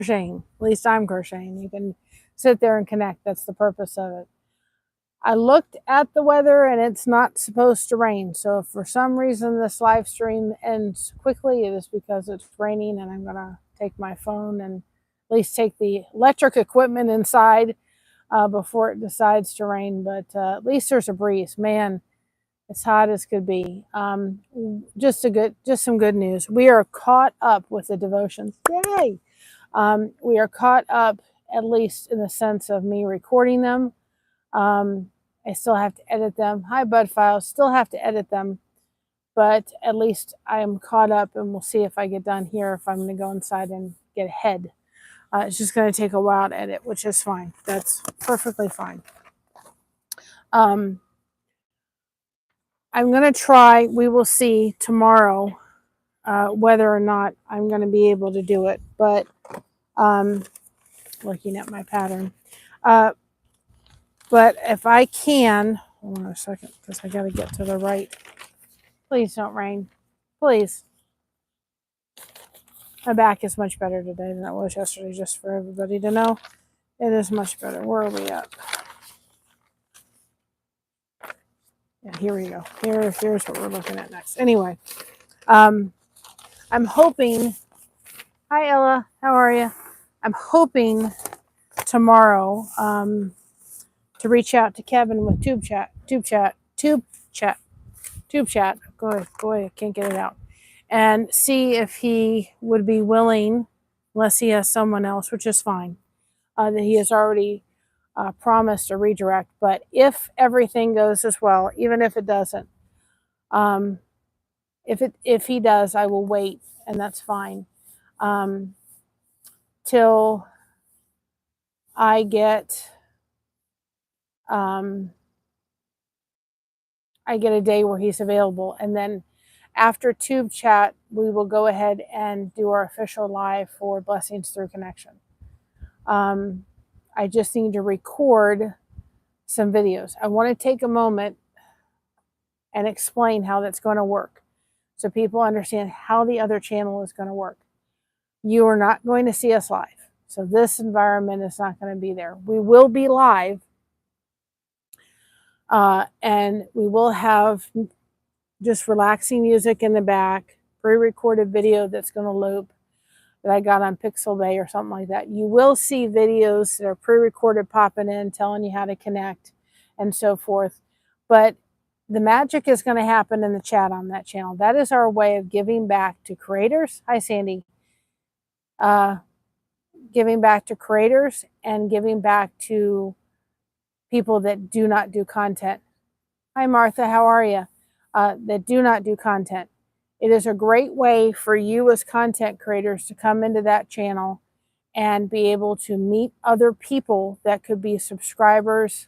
crocheting. At least I'm crocheting. You can sit there and connect. That's the purpose of it. I looked at the weather and it's not supposed to rain. So if for some reason this live stream ends quickly, it is because it's raining, and I'm going to take my phone and at least take the electric equipment inside before it decides to rain. But at least there's a breeze. Man, it's hot as could be. Just some good news. We are caught up with the devotions. Yay! We are caught up, at least in the sense of me recording them. I still have to edit them. Hi, Bud Files. Still have to edit them, but at least I am caught up, and we'll see if I get done here, if I'm going to go inside and get ahead. It's just going to take a while to edit, which is fine. That's perfectly fine. I'm going to try. We will see tomorrow whether or not I'm going to be able to do it. But looking at my pattern. But if I can, hold on a second, because I got to get to the right. Please don't rain. Please. My back is much better today than it was yesterday, just for everybody to know. It is much better. Where are we at? Yeah, here we go. Here's what we're looking at next. Anyway, I'm hoping. Hi, Ella. How are you? I'm hoping tomorrow to reach out to Kevin with Tube Chat. Boy, I can't get it out. And see if he would be willing, unless he has someone else, which is fine, that he has already promised a redirect. But if everything goes as well, even if it doesn't, if he does, I will wait, and that's fine, till I get a day where he's available, and then after Tube Chat, we will go ahead and do our official live for Blessings Through Connection. I just need to record some videos. I want to take a moment and explain how that's going to work, so people understand how the other channel is going to work. You are not going to see us live, so this environment is not going to be there. We will be live, and we will have just relaxing music in the back, pre-recorded video that's going to loop that I got on Pixel Bay or something like that. You will see videos that are pre-recorded popping in, telling you how to connect and so forth. But the magic is going to happen in the chat on that channel. That is our way of giving back to creators. Hi, Sandy. Giving back to creators and giving back to people that do not do content. Hi, Martha. How are you? That do not do content. It is a great way for you as content creators to come into that channel and be able to meet other people that could be subscribers.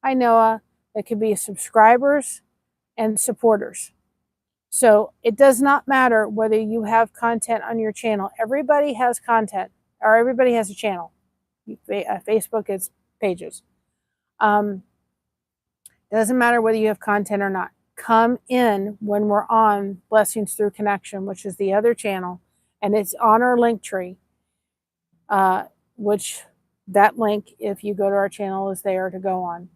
Hi, Noah. That could be subscribers and supporters. So it does not matter whether you have content on your channel. Everybody has content, or everybody has a channel. Facebook is pages. Doesn't matter whether you have content or not. Come in when we're on Blessings Through Connection, which is the other channel, and it's on our link tree, which that link, if you go to our channel, is there to go on.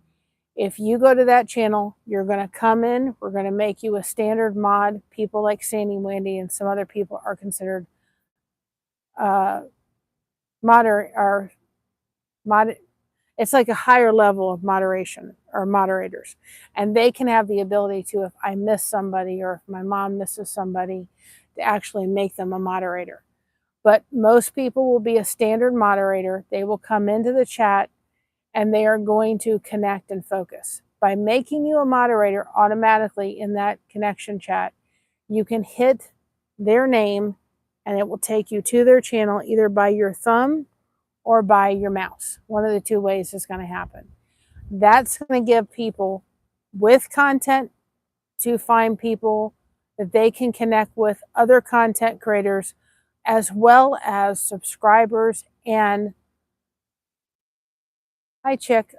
If you go to that channel, you're going to come in. We're going to make you a standard mod. People like Sandy, Wendy, and some other people are considered it's like a higher level of moderation or moderators. And they can have the ability to, if I miss somebody or if my mom misses somebody, to actually make them a moderator. But most people will be a standard moderator. They will come into the chat and they are going to connect and focus. By making you a moderator automatically in that connection chat, you can hit their name and it will take you to their channel either by your thumb or by your mouse. One of the two ways is going to happen. That's going to give people with content to find people that they can connect with, other content creators, as well as subscribers and hi, Chick.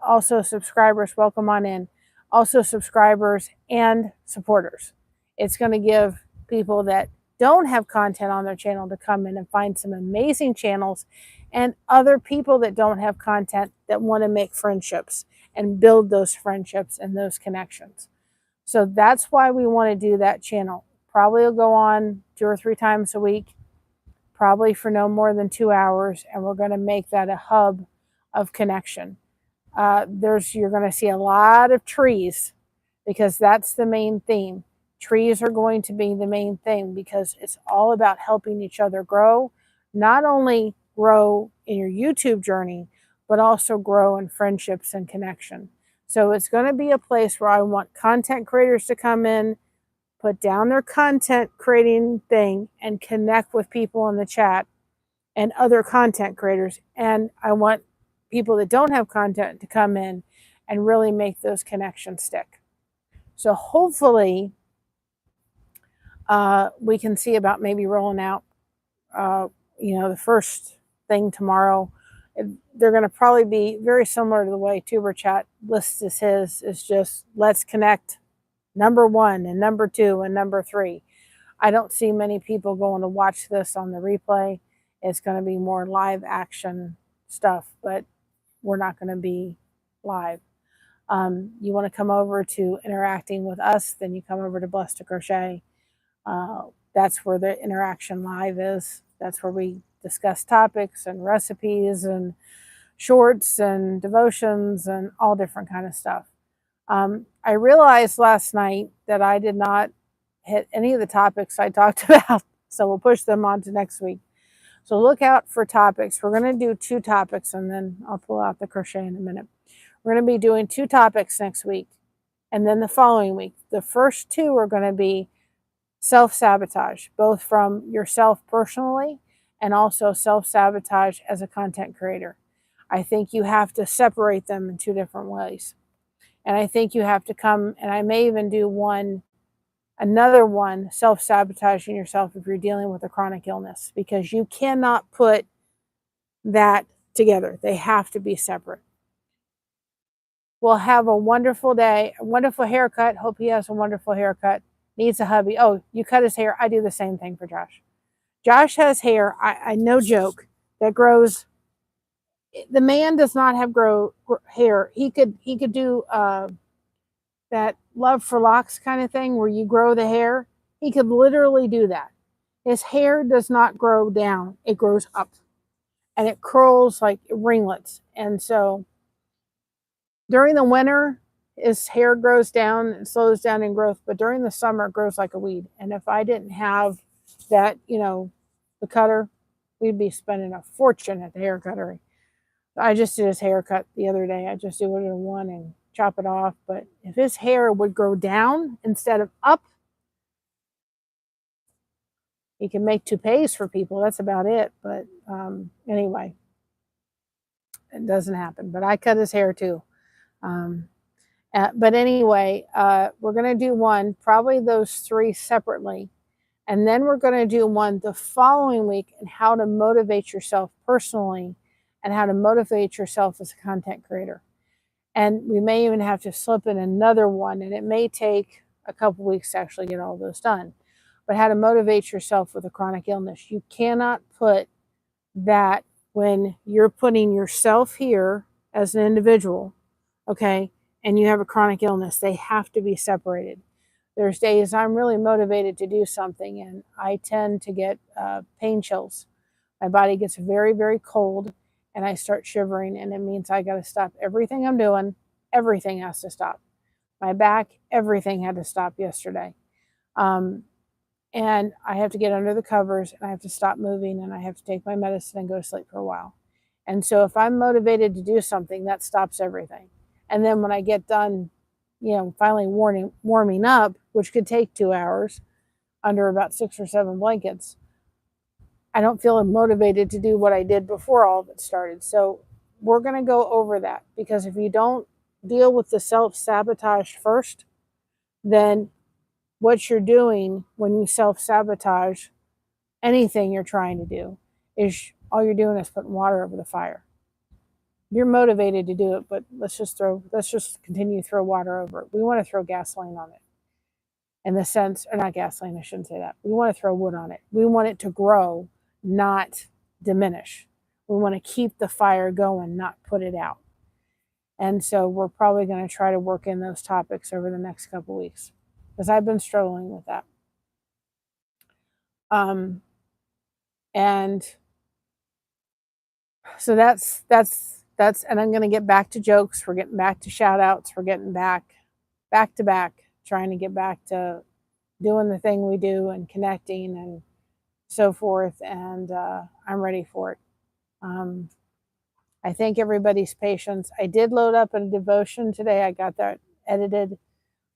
Also subscribers, welcome on in. Also subscribers and supporters. It's going to give people that don't have content on their channel to come in and find some amazing channels and other people that don't have content that want to make friendships and build those friendships and those connections. So that's why we want to do that channel. Probably will go on 2 or 3 times a week, probably for no more than 2 hours, and we're going to make that a hub of connection. You're going to see a lot of trees because that's the main theme. Trees are going to be the main thing because it's all about helping each other grow, not only grow in your YouTube journey, but also grow in friendships and connection. So it's going to be a place where I want content creators to come in, put down their content creating thing, and connect with people in the chat and other content creators. And I want people that don't have content to come in and really make those connections stick. So hopefully we can see about maybe rolling out, the first thing tomorrow. They're going to probably be very similar to the way Tuber Chat lists his. Is just let's connect number 1 and number 2 and number 3. I don't see many people going to watch this on the replay. It's going to be more live action stuff, but we're not going to be live. You want to come over to interacting with us, then you come over to Blessed to Crochet. That's where the interaction live is. That's where we discuss topics and recipes and shorts and devotions and all different kind of stuff. I realized last night that I did not hit any of the topics I talked about, so we'll push them on to next week. So look out for topics. We're going to do 2 topics, and then I'll pull out the crochet in a minute. We're going to be doing 2 topics next week, and then the following week. The first 2 are going to be self-sabotage, both from yourself personally and also self-sabotage as a content creator. I think you have to separate them in 2 different ways. And I think you have to come, and I may even do another one, self-sabotaging yourself if you're dealing with a chronic illness, because you cannot put that together. They have to be separate. We'll have a wonderful day, a wonderful haircut. Hope he has a wonderful haircut. Needs a hubby. Oh, you cut his hair. I do the same thing for Josh. Josh has hair, I no joke, that grows. The man does not have hair. He could do that love for locks kind of thing where you grow the hair. He could literally do that. His hair does not grow down. It grows up. And it curls like ringlets. And so during the winter, his hair grows down and slows down in growth. But during the summer, it grows like a weed. And if I didn't have that, the cutter, we'd be spending a fortune at the hair cuttery. I just did his haircut the other day. I just do it in one and chop it off. But if his hair would grow down instead of up, he can make toupees for people. That's about it. But anyway, it doesn't happen. But I cut his hair too. But anyway, we're going to do one, probably those 3 separately. And then we're going to do one the following week on how to motivate yourself personally and how to motivate yourself as a content creator. And we may even have to slip in another one, and it may take a couple weeks to actually get all those done. But how to motivate yourself with a chronic illness. You cannot put that when you're putting yourself here as an individual, okay, and you have a chronic illness. They have to be separated. There's days I'm really motivated to do something, and I tend to get pain chills. My body gets very, very cold, and I start shivering, and it means I got to stop everything I'm doing. Everything has to stop. My back, everything had to stop yesterday. And I have to get under the covers, and I have to stop moving, and I have to take my medicine and go to sleep for a while. And so if I'm motivated to do something, that stops everything. And then when I get done, finally warming up, which could take 2 hours under about 6 or 7 blankets, I don't feel motivated to do what I did before all of it started. So we're going to go over that, because if you don't deal with the self-sabotage first, then what you're doing when you self-sabotage anything you're trying to do is all you're doing is putting water over the fire. You're motivated to do it, but let's just continue to throw water over it. We want to throw gasoline on it. in the sense, or not gasoline, I shouldn't say that. We want to throw wood on it. We want it to grow, not diminish. We want to keep the fire going, not put it out. And so we're probably going to try to work in those topics over the next couple of weeks because I've been struggling with that. And so that's, and I'm going to get back to jokes. We're getting back to shout outs. We're getting back to back, trying to get back to doing the thing we do and connecting and so forth. And I'm ready for it. I thank everybody's patience. I did load up a devotion today. I got that edited.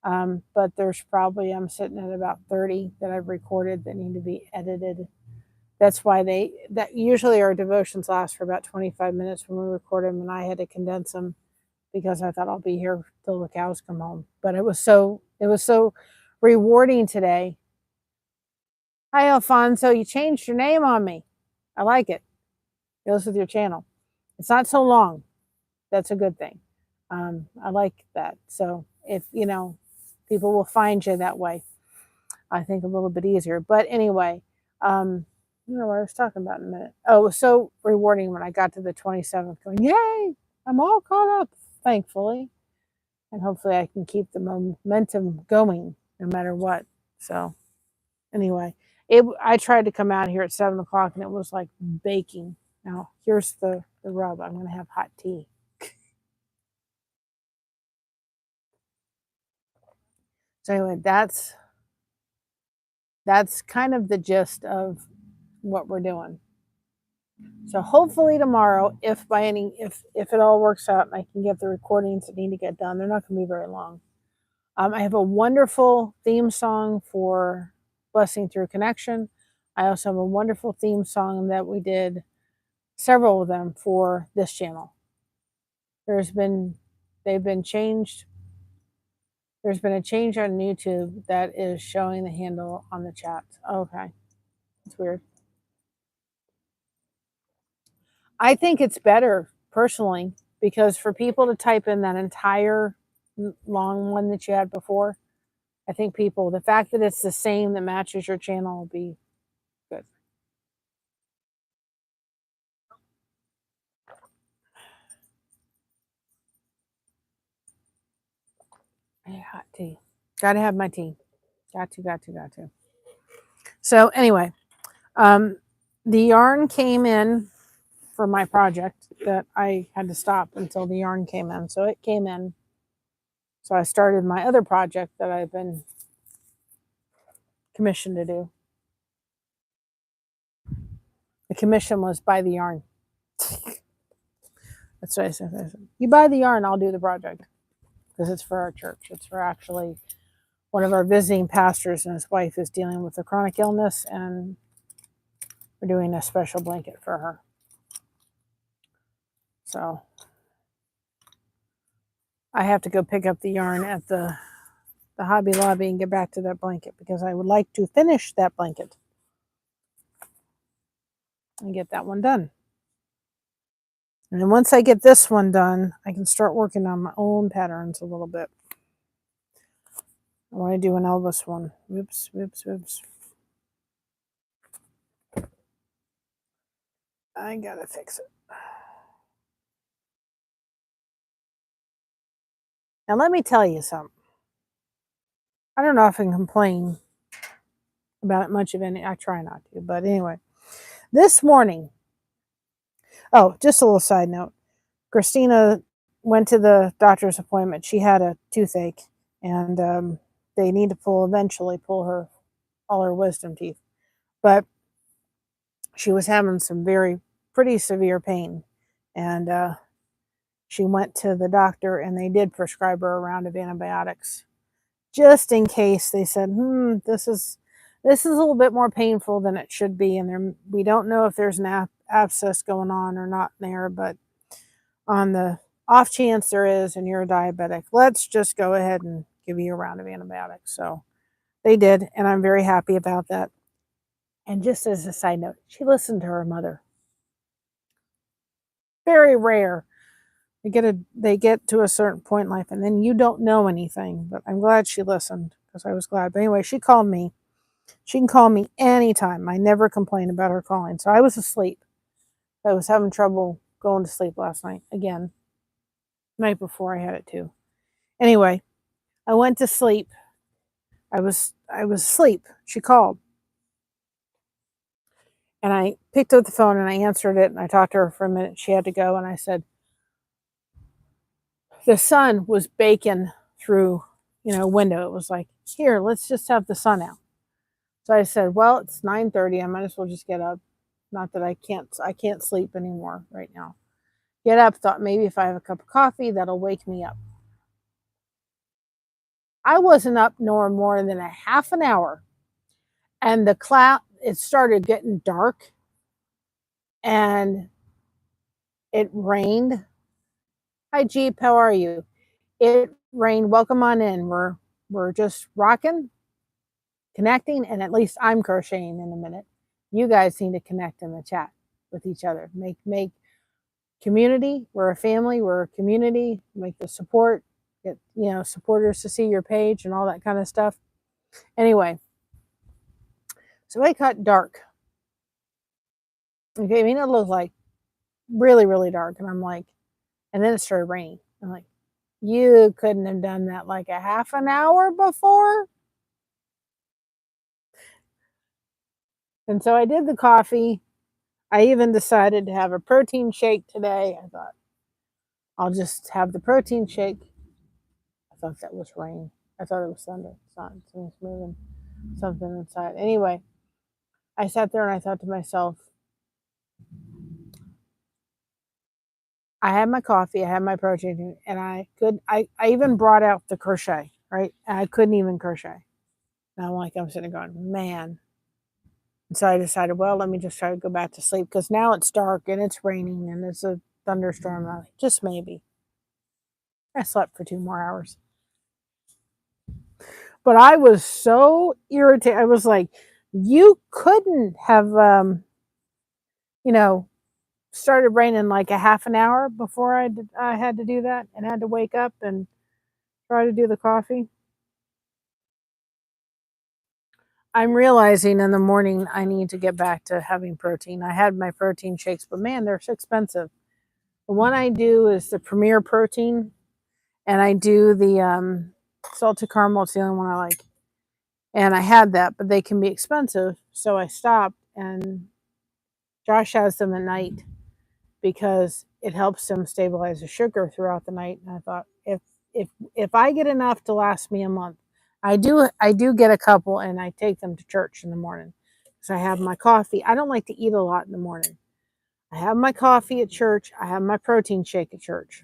But there's probably, I'm sitting at about 30 that I've recorded that need to be edited. That's why that usually our devotions last for about 25 minutes when we record them, and I had to condense them because I thought I'll be here till the cows come home. But it was so rewarding today. Hi, Alfonso. You changed your name on me. I like it. It goes with your channel. It's not so long. That's a good thing. I like that. So if, people will find you that way, I think a little bit easier. But anyway, I don't know what I was talking about in a minute. Oh, it was so rewarding when I got to the 27th going, yay, I'm all caught up, thankfully. And hopefully I can keep the momentum going no matter what. So anyway, I tried to come out here at 7 o'clock and it was like baking. Now, here's the rub. I'm going to have hot tea. So anyway, that's kind of the gist of what we're doing. So hopefully tomorrow, if it all works out and I can get the recordings that need to get done, they're not going to be very long. I have a wonderful theme song for Blessing Through Connection. I also have a wonderful theme song that we did, several of them, for this channel. They've been changed. There's been a change on YouTube that is showing the handle on the chat. Okay, it's weird. I think it's better personally because for people to type in that entire long one that you had before, I think the fact that it's the same that matches your channel will be good. Hey, hot tea. Gotta have my tea. Got to. So anyway, the yarn came in for my project that I had to stop until the yarn came in. So it came in. So I started my other project that I've been commissioned to do. The commission was buy the yarn. That's what I said. You buy the yarn, I'll do the project. Because it's for our church. It's for actually one of our visiting pastors and his wife is dealing with a chronic illness, and we're doing a special blanket for her. So I have to go pick up the yarn at the Hobby Lobby and get back to that blanket because I would like to finish that blanket and get that one done. And then once I get this one done, I can start working on my own patterns a little bit. I want to do an Elvis one. Whoops. I gotta fix it. Now let me tell you something. I don't often complain about it much of any. I try not to, but anyway. This morning, just a little side note. Christina went to the doctor's appointment. She had a toothache, and they need to eventually pull all her wisdom teeth. But she was having some pretty severe pain, and she went to the doctor, and they did prescribe her a round of antibiotics, just in case. They said, this is a little bit more painful than it should be, and we don't know if there's an abscess going on or not there, but on the off chance there is and you're a diabetic, let's just go ahead and give you a round of antibiotics. So they did, and I'm very happy about that. And just as a side note, she listened to her mother. Very rare. They get to a certain point in life and then you don't know anything, but I'm glad she listened because I was glad. But anyway, she called me. She can call me anytime. I never complain about her calling. So I was asleep. I was having trouble going to sleep last night. Again, night before I had it too. Anyway, I went to sleep. I was asleep. She called. And I picked up the phone and I answered it and I talked to her for a minute. She had to go and I said, the sun was baking through, window. It was like, here, let's just have the sun out. So I said, well, it's 9:30. I might as well just get up. Not that I can't sleep anymore right now. Get up, thought maybe if I have a cup of coffee, that'll wake me up. I wasn't up nor more than a half an hour. And it started getting dark and it rained. Hi Jeep, how are you? It rained. Welcome on in. We're just rocking, connecting, and at least I'm crocheting in a minute. You guys need to connect in the chat with each other. Make community. We're a family. We're a community. Make the support. Get supporters to see your page and all that kind of stuff. Anyway, so it got dark. Okay, I mean it looked like really really dark, and I'm like, and then it started raining. I'm like, you couldn't have done that like a half an hour before. And so I did the coffee. I even decided to have a protein shake today. I thought, I'll just have the protein shake. I thought that was rain. I thought it was thunder. It's not. Something's moving. Something inside. Anyway, I sat there and I thought to myself, I had my coffee, I had my protein, and I even brought out the crochet, right? And I couldn't even crochet. And I'm sitting there going, man. And so I decided, well, let me just try to go back to sleep because now it's dark and it's raining and it's a thunderstorm. Just maybe. I slept for 2 more hours. But I was so irritated. I was like, you couldn't have, started raining like a half an hour before I had to do that and had to wake up and try to do the coffee. I'm realizing in the morning I need to get back to having protein. I had my protein shakes, but man, they're so expensive. The one I do is the Premier Protein, and I do the salted caramel. It's the only one I like. And I had that, but they can be expensive, so I stopped. And Josh has them at night because it helps him stabilize the sugar throughout the night. And I thought, if I get enough to last me a month, I do get a couple, and I take them to church in the morning. So I have my coffee. I don't like to eat a lot in the morning. I have my coffee at church. I have my protein shake at church,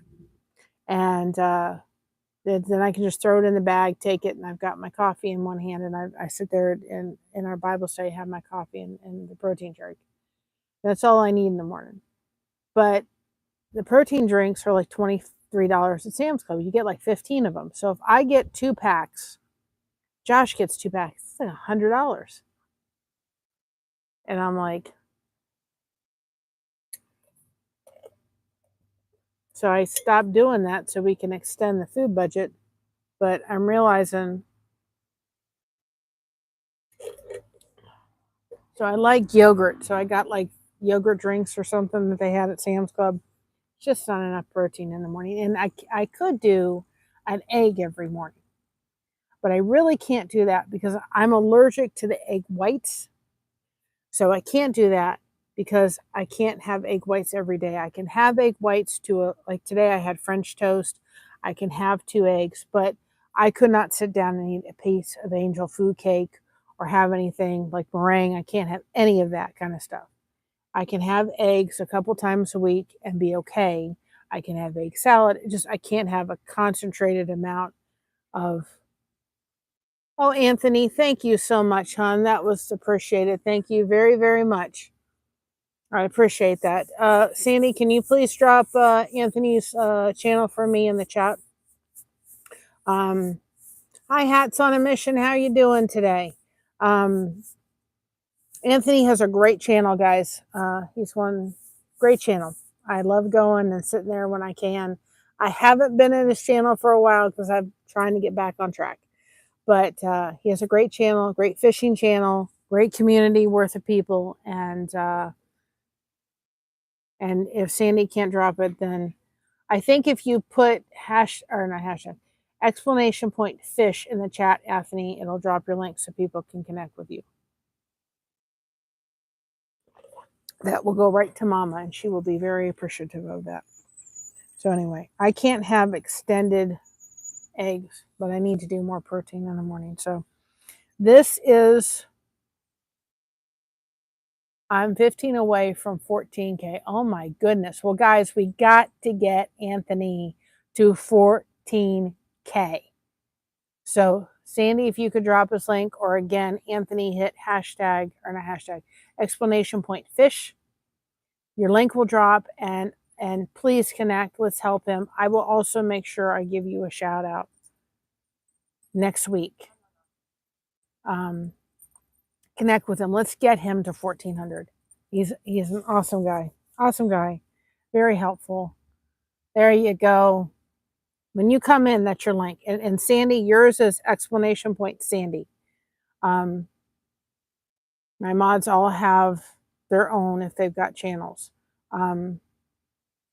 and then I can just throw it in the bag, take it, and I've got my coffee in one hand, and I sit there in our Bible study, have my coffee and the protein drink. That's all I need in the morning. But the protein drinks are like $23 at Sam's Club. You get like 15 of them. So if I get 2 packs, Josh gets 2 packs. It's like $100. And I'm like, so I stopped doing that so we can extend the food budget. But I'm realizing, so I like yogurt. So I got like yogurt drinks or something that they had at Sam's Club. It's just not enough protein in the morning. And I could do an egg every morning. But I really can't do that because I'm allergic to the egg whites. So I can't do that because I can't have egg whites every day. I can have egg whites like today I had French toast. I can have 2 eggs, but I could not sit down and eat a piece of angel food cake or have anything like meringue. I can't have any of that kind of stuff. I can have eggs a couple times a week and be okay. I can have egg salad. I can't have a concentrated amount of. Oh, Anthony, thank you so much, hon. That was appreciated. Thank you very, very much. I appreciate that. Sandy, can you please drop Anthony's channel for me in the chat? Hi, Hats on a Mission. How you doing today? Anthony has a great channel, guys. He's one great channel. I love going and sitting there when I can. I haven't been in his channel for a while because I'm trying to get back on track. But he has a great channel, great fishing channel, great community worth of people. And if Sandy can't drop it, then I think if you put exclamation point fish in the chat, Anthony, it'll drop your link so people can connect with you. That will go right to Mama, and she will be very appreciative of that. So anyway, I can't have extended eggs, but I need to do more protein in the morning. So this is, I'm 15 away from 14K. Oh my goodness. Well, guys, we got to get Anthony to 14K. So Sandy, if you could drop his link, or again, Anthony, hit hashtag, or not hashtag, exclamation point fish. Your link will drop, and please connect. Let's help him. I will also make sure I give you a shout out next week. Connect with him. Let's get him to 1400. He's an awesome guy. Awesome guy. Very helpful. There you go. When you come in, that's your link. And Sandy, yours is exclamation point Sandy. My mods all have their own if they've got channels.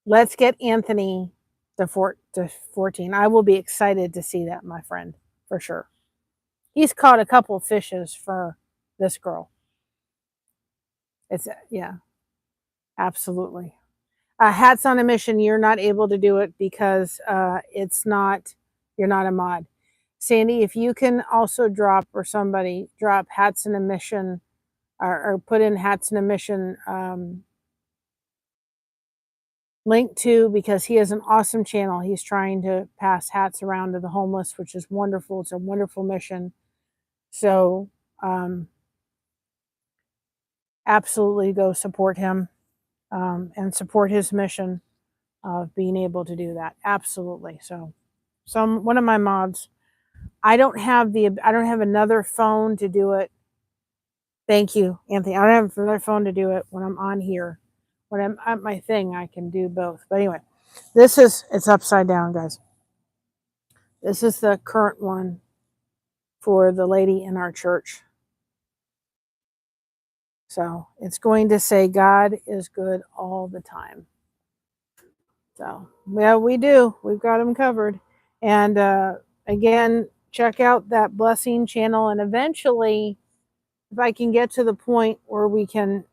Let's get Anthony to 14. I will be excited to see that, my friend, for sure. He's caught a couple of fishes for this girl. It's, yeah, absolutely. Hats on a Mission, you're not able to do it because you're not a mod. Sandy, if you can also drop, or somebody drop Hats on a Mission, or put in Hats on a Mission link to, because he has an awesome channel. He's trying to pass hats around to the homeless, which is wonderful. It's a wonderful mission. So absolutely go support him and support his mission of being able to do that. Absolutely. So one of my mods, I don't have another phone to do it. Thank you, Anthony. I don't have another phone to do it when I'm on here. When I'm at my thing, I can do both. But anyway, it's upside down, guys. This is the current one for the lady in our church. So it's going to say God is good all the time. So yeah, we do. We've got them covered. And again, check out that blessing channel. And eventually, if I can get to the point where we can,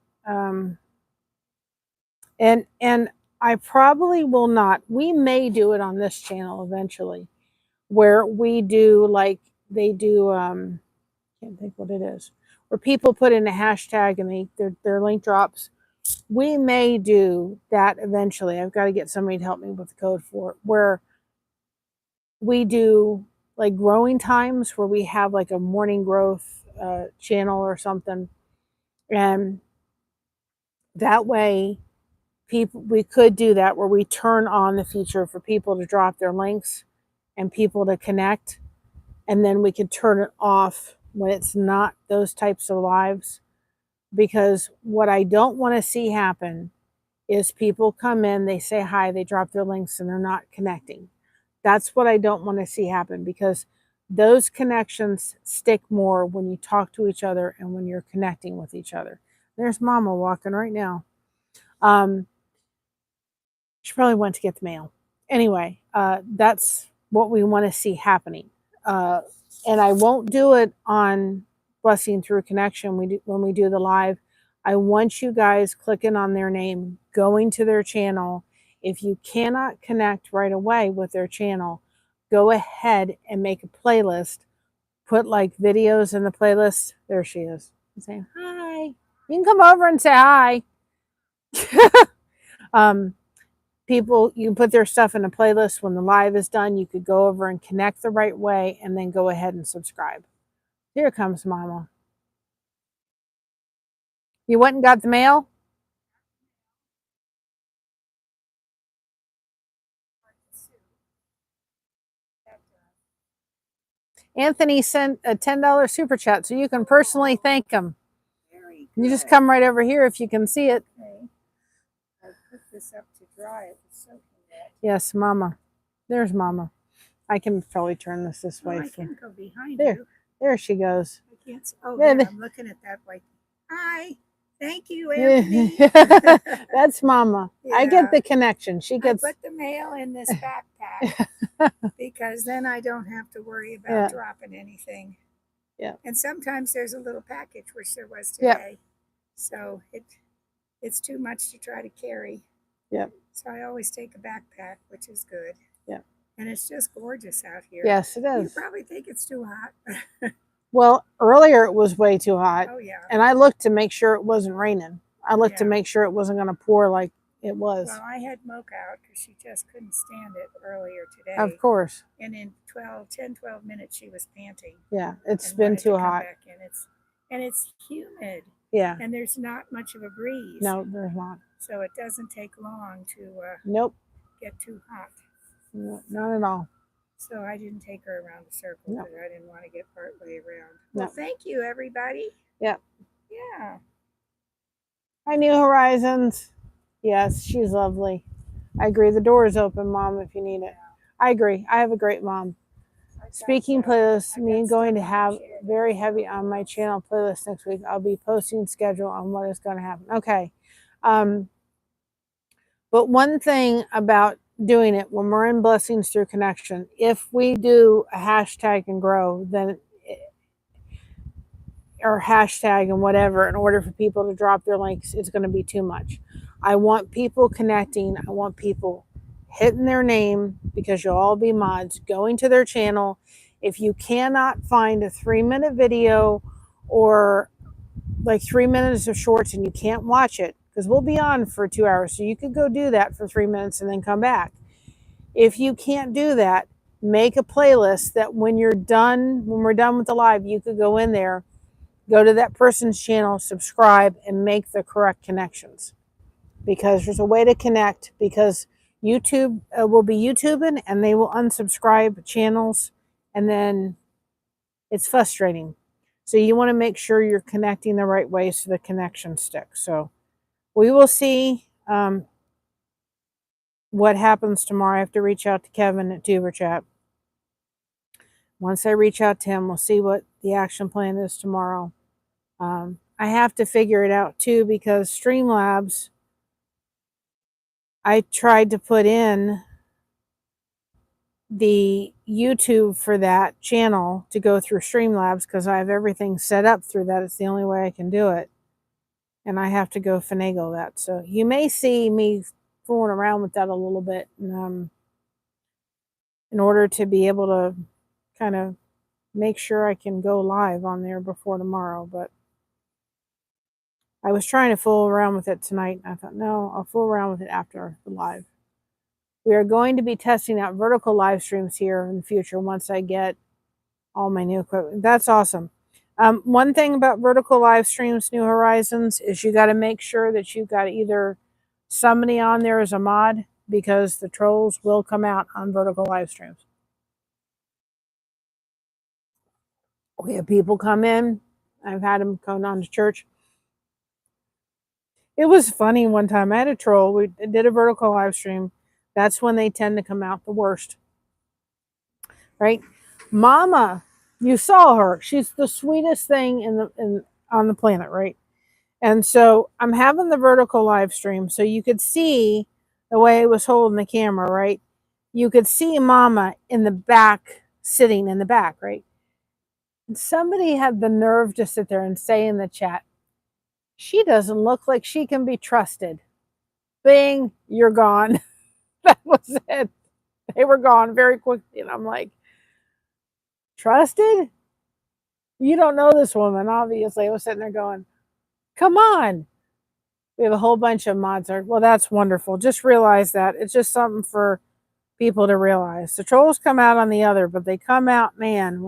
and I probably will not. We may do it on this channel eventually, where we do like they do. Can't think what it is. Where people put in a hashtag and their link drops. We may do that eventually. I've got to get somebody to help me with the code for it, where we do like growing times, where we have like a morning growth channel or something. And that way, we could do that, where we turn on the feature for people to drop their links and people to connect. And then we could turn it off when it's not those types of lives. Because what I don't want to see happen is people come in, they say hi, they drop their links, and they're not connecting. That's what I don't want to see happen, because those connections stick more when you talk to each other and when you're connecting with each other. There's Mama walking right now. She probably went to get the mail. Anyway, that's what we want to see happening. And I won't do it on Blessing Through Connection when we do the live. I want you guys clicking on their name, going to their channel. If you cannot connect right away with their channel, go ahead and make a playlist. Put like videos in the playlist. There she is. I'm saying hi. You can come over and say hi. People, you can put their stuff in a playlist. When the live is done, you could go over and connect the right way, and then go ahead and subscribe. Here comes Mama. You went and got the mail? Anthony sent a $10 super chat, so you can personally thank him. You just come right over here if you can see it. Okay. I put this up to dry. It was soaking wet. Yes, Mama. There's Mama. I can probably turn this way. I can go behind there. you. There she goes. I can't. Oh, there, I'm looking at that way. Hi. Thank you, Anthony. That's Mama. Yeah. I get the connection. She gets. I put the mail in this backpack because then I don't have to worry about dropping anything. Yeah. And sometimes there's a little package, which there was today. So it's too much to try to carry. Yep. So I always take a backpack, which is good. Yep. And it's just gorgeous out here. Yes, it is. You probably think it's too hot. Well, earlier it was way too hot. Oh, yeah. And I looked to make sure it wasn't raining. I looked to make sure it wasn't going to pour like it was. Well, I had Mocha out because she just couldn't stand it earlier today. Of course. And in 10-12 minutes, she was panting. Yeah, it's been too hot. And it's humid. Yeah. And there's not much of a breeze. No, there's not. So it doesn't take long to get too hot. No, not at all. So I didn't take her around the circle because I didn't want to get part way around. Well, thank you, everybody. Yeah. Yeah. Hi, New Horizons. Yes, she's lovely. I agree. The door is open, Mom, if you need it. I agree. I have a great mom. Speaking playlist, me going to have very heavy on my channel playlist next week. I'll be posting schedule on what is going to happen. Okay. But one thing about doing it when we're in Blessings Through Connection, if we do a hashtag and grow, then or hashtag and whatever, in order for people to drop their links, it's going to be too much. I want people connecting. I want people hitting their name, because you'll all be mods, going to their channel. If you cannot find a 3-minute video or like 3 minutes of shorts and you can't watch it, because we'll be on for 2 hours, so you could go do that for 3 minutes and then come back. If you can't do that, make a playlist that when we're done with the live, you could go in there, go to that person's channel, subscribe, and make the correct connections. Because there's a way to connect, because YouTube will be YouTubing and they will unsubscribe channels, and then it's frustrating. So you want to make sure you're connecting the right way so the connection sticks. So we will see what happens tomorrow. I have to reach out to Kevin at Tuber Chat. Once I reach out to him, we'll see what the action plan is tomorrow. I have to figure it out too, because Streamlabs, I tried to put in the YouTube for that channel to go through Streamlabs because I have everything set up through that. It's the only way I can do it. And I have to go finagle that. So you may see me fooling around with that a little bit in order to be able to kind of make sure I can go live on there before tomorrow. But I was trying to fool around with it tonight. And I thought, no, I'll fool around with it after the live. We are going to be testing out vertical live streams here in the future once I get all my new equipment. That's awesome. One thing about vertical live streams, New Horizons, is you got to make sure that you've got either somebody on there as a mod, because the trolls will come out on vertical live streams. We have people come in. I've had them come on to church. It was funny one time. I had a troll. We did a vertical live stream. That's when they tend to come out the worst. Right? Mama, you saw her. She's the sweetest thing on the planet, right? And so I'm having the vertical live stream, so you could see the way I was holding the camera, right? You could see Mama in the back, sitting in the back, right? And somebody had the nerve to sit there and say in the chat, she doesn't look like she can be trusted. Bing, you're gone. That was it. They were gone very quickly. And I'm like, trusted? You don't know this woman, obviously. I was sitting there going, come on. We have a whole bunch of mods there. Well, that's wonderful. Just realize that. It's just something for people to realize. The trolls come out on the other, but they come out, man,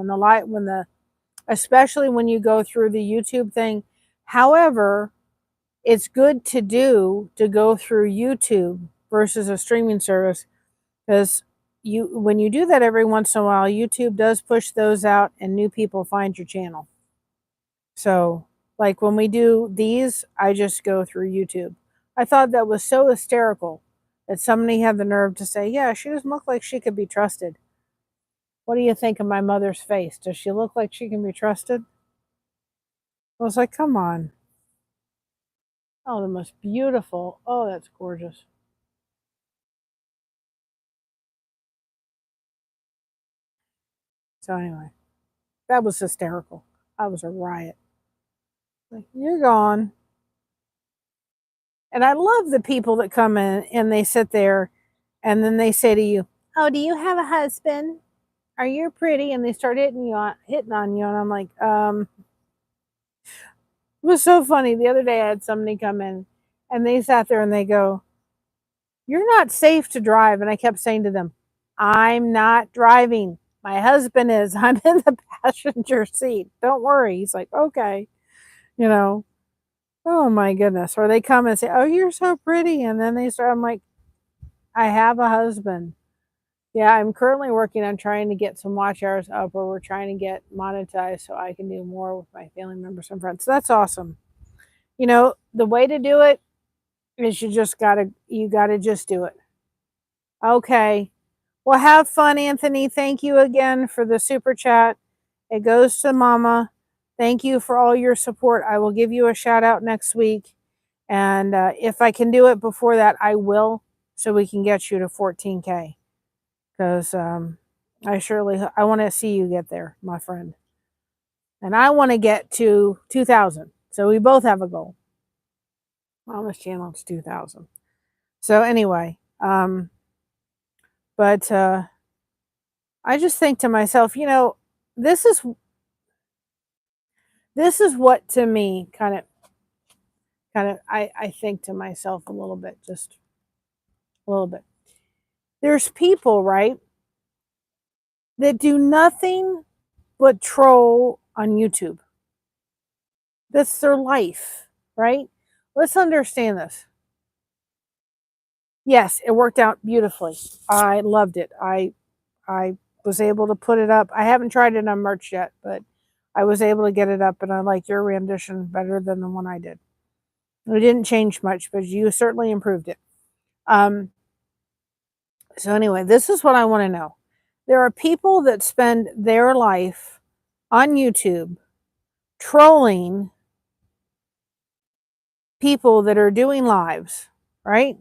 especially when you go through the YouTube thing. However, it's good to go through YouTube versus a streaming service, because when you do that every once in a while, YouTube does push those out and new people find your channel. So like when we do these, I just go through YouTube. I thought that was so hysterical that somebody had the nerve to say, yeah, she doesn't look like she could be trusted. What do you think of my mother's face? Does she look like she can be trusted? I was like, come on. Oh, the most beautiful. Oh, that's gorgeous. So anyway, that was hysterical. I was a riot. Like, you're gone. And I love the people that come in and they sit there and then they say to you, oh, do you have a husband? Are you pretty? And they start hitting on you. And I'm like, it was so funny. The other day I had somebody come in and they sat there and they go, you're not safe to drive. And I kept saying to them, I'm not driving. My husband is. I'm in the passenger seat. Don't worry. He's like, okay. You know, oh my goodness. Or they come and say, oh, you're so pretty. And then they start, I'm like, I have a husband. Yeah, I'm currently working on trying to get some watch hours up, or we're trying to get monetized so I can do more with my family members and friends. So that's awesome. You know, the way to do it is you gotta just do it. Okay. Well, have fun, Anthony. Thank you again for the super chat. It goes to Mama. Thank you for all your support. I will give you a shout out next week. And if I can do it before that, I will, so we can get you to 14K. Because I want to see you get there, my friend. And I want to get to 2,000. So we both have a goal. Mama's channel is 2,000. So anyway, but I just think to myself, you know, this is what to me kind of I think to myself a little bit, just a little bit. There's people, right, that do nothing but troll on YouTube. That's their life, right? Let's understand this. Yes, it worked out beautifully. I loved it. I was able to put it up. I haven't tried it on merch yet, but I was able to get it up, and I like your rendition better than the one I did. It didn't change much, but you certainly improved it. So anyway, this is what I want to know. There are people that spend their life on YouTube trolling people that are doing lives, right?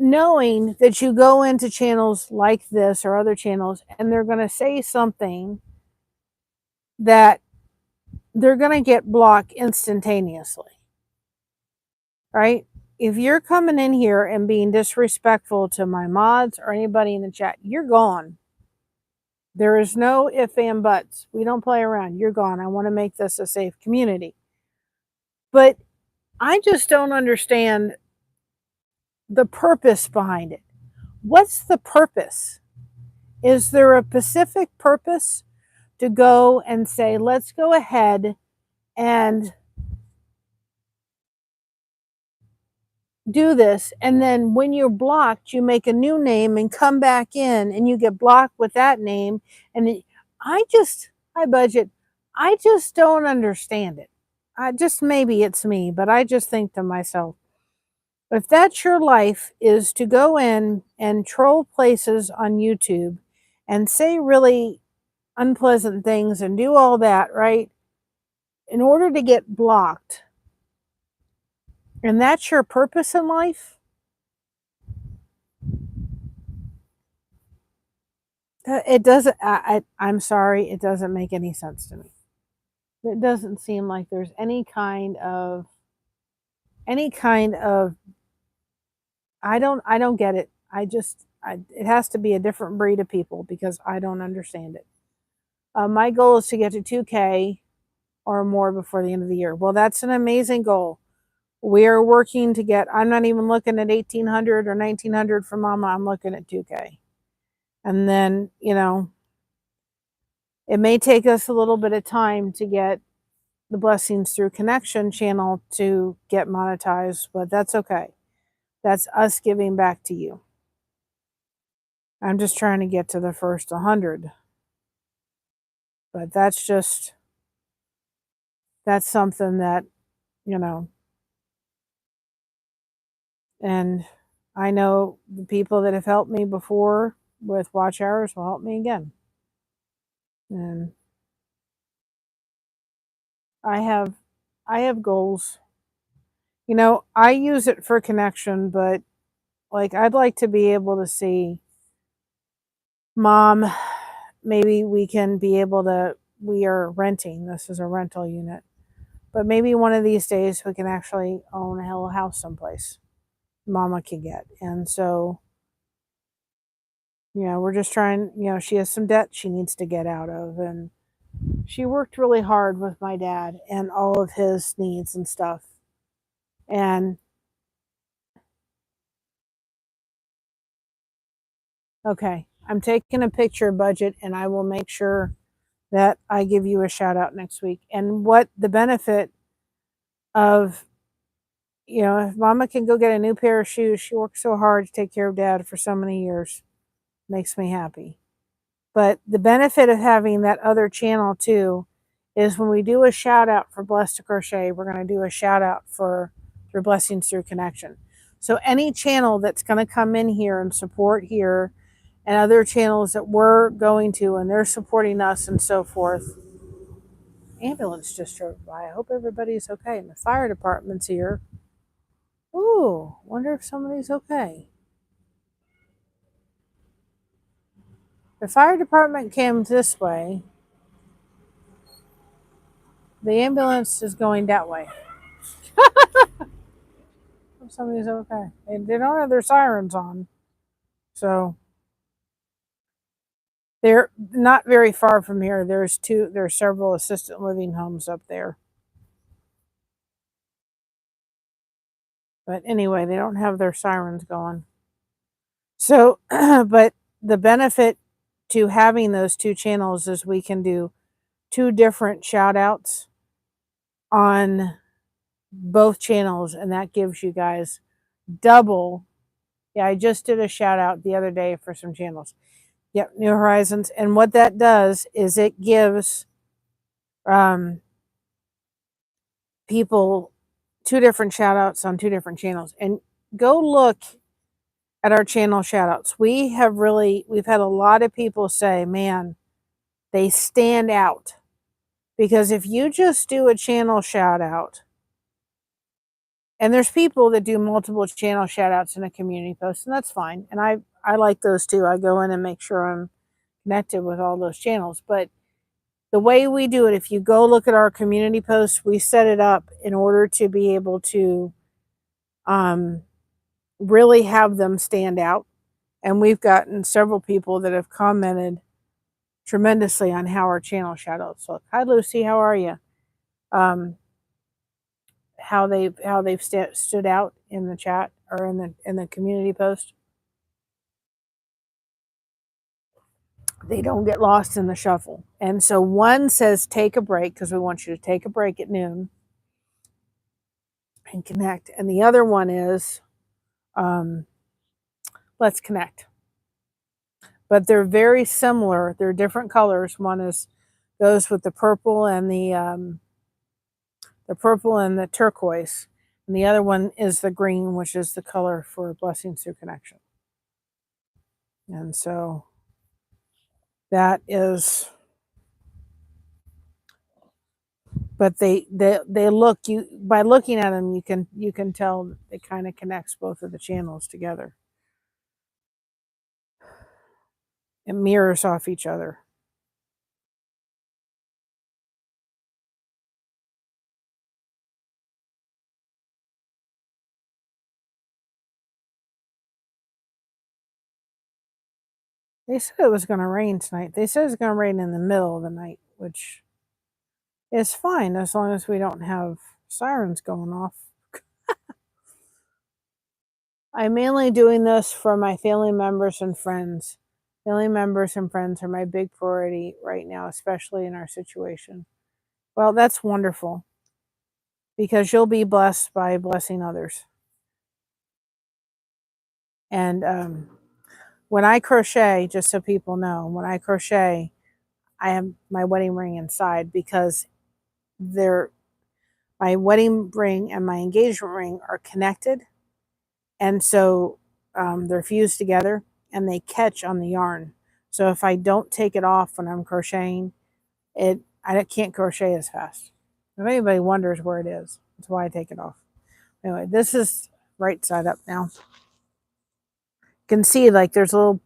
Knowing that you go into channels like this or other channels and they're going to say something that they're going to get blocked instantaneously, right? If you're coming in here and being disrespectful to my mods or anybody in the chat, you're gone. There is no if and buts. We don't play around. You're gone. I want to make this a safe community. But I just don't understand the purpose behind it. What's the purpose? Is there a specific purpose to go and say, let's go ahead and do this, and then when you're blocked, you make a new name and come back in and you get blocked with that name? And I budget. I just don't understand it. Maybe it's me, but I just think to myself, if that's your life, is to go in and troll places on YouTube and say really unpleasant things and do all that, right, in order to get blocked, and that's your purpose in life, it doesn't, I'm sorry, it doesn't make any sense to me. It doesn't seem like there's any kind of, I don't get it. It has to be a different breed of people because I don't understand it. My goal is to get to 2K or more before the end of the year. Well, that's an amazing goal. We are working to get, I'm not even looking at 1,800 or 1,900 for Mama. I'm looking at 2K. And then, you know, it may take us a little bit of time to get the Blessings Through Connection channel to get monetized, but that's okay. That's us giving back to you. I'm just trying to get to the first 100. But that's something that, you know, and I know the people that have helped me before, with watch hours will help me again. And I have goals. You know, I use it for connection, but like I'd like to be able to see Mom, maybe we can be able to, we are renting. This is a rental unit. But maybe one of these days we can actually own a whole house someplace Mama can get. And so, you know, we're just trying, you know, she has some debt she needs to get out of. And she worked really hard with my dad and all of his needs and stuff. And okay, I'm taking a picture budget and I will make sure that I give you a shout out next week. And what the benefit of, you know, if Mama can go get a new pair of shoes, she worked so hard to take care of Dad for so many years, makes me happy. But the benefit of having that other channel too is when we do a shout out for Blessed to Crochet, we're going to do a shout out for Through Blessings Through Connection. So any channel that's going to come in here and support here and other channels that we're going to and they're supporting us and so forth. Ambulance just drove by. I hope everybody's okay. And the fire department's here. Ooh, wonder if somebody's okay. The fire department came this way. The ambulance is going that way. Somebody's okay. They don't have their sirens on. So they're not very far from here. There's several assisted living homes up there. But anyway, they don't have their sirens going. So, but the benefit to having those two channels is we can do two different shout outs on both channels, and that gives you guys double. Yeah, I just did a shout out the other day for some channels. Yep, New Horizons. And what that does is it gives people two different shout outs on two different channels. And go look at our channel shout outs. We've had a lot of people say, man, they stand out. Because if you just do a channel shout out, and there's people that do multiple channel shout outs in a community post, and that's fine. And I like those too. I go in and make sure I'm connected with all those channels. But the way we do it, if you go look at our community posts, we set it up in order to be able to really have them stand out. And we've gotten several people that have commented tremendously on how our channel shout outs look. Hi Lucy, how are you? How they've stood out in the chat or in the community post. They don't get lost in the shuffle. And so one says take a break because we want you to take a break at noon and connect. And the other one is let's connect. But they're very similar. They're different colors. One goes with the purple and the turquoise. And the other one is the green, which is the color for Blessings Through Connection. And so that is, but they look, you by looking at them, you can tell it kind of connects both of the channels together. It mirrors off each other. They said it was going to rain tonight. They said it's going to rain in the middle of the night, which is fine as long as we don't have sirens going off. I'm mainly doing this for my family members and friends. Family members and friends are my big priority right now, especially in our situation. Well, that's wonderful because you'll be blessed by blessing others. And when I crochet, just so people know, when I crochet, I have my wedding ring inside because my wedding ring and my engagement ring are connected. And so they're fused together. and they catch on the yarn. So if I don't take it off when I'm crocheting, I can't crochet as fast. If anybody wonders where it is, that's why I take it off. Anyway, this is right side up now. You can see like there's a little,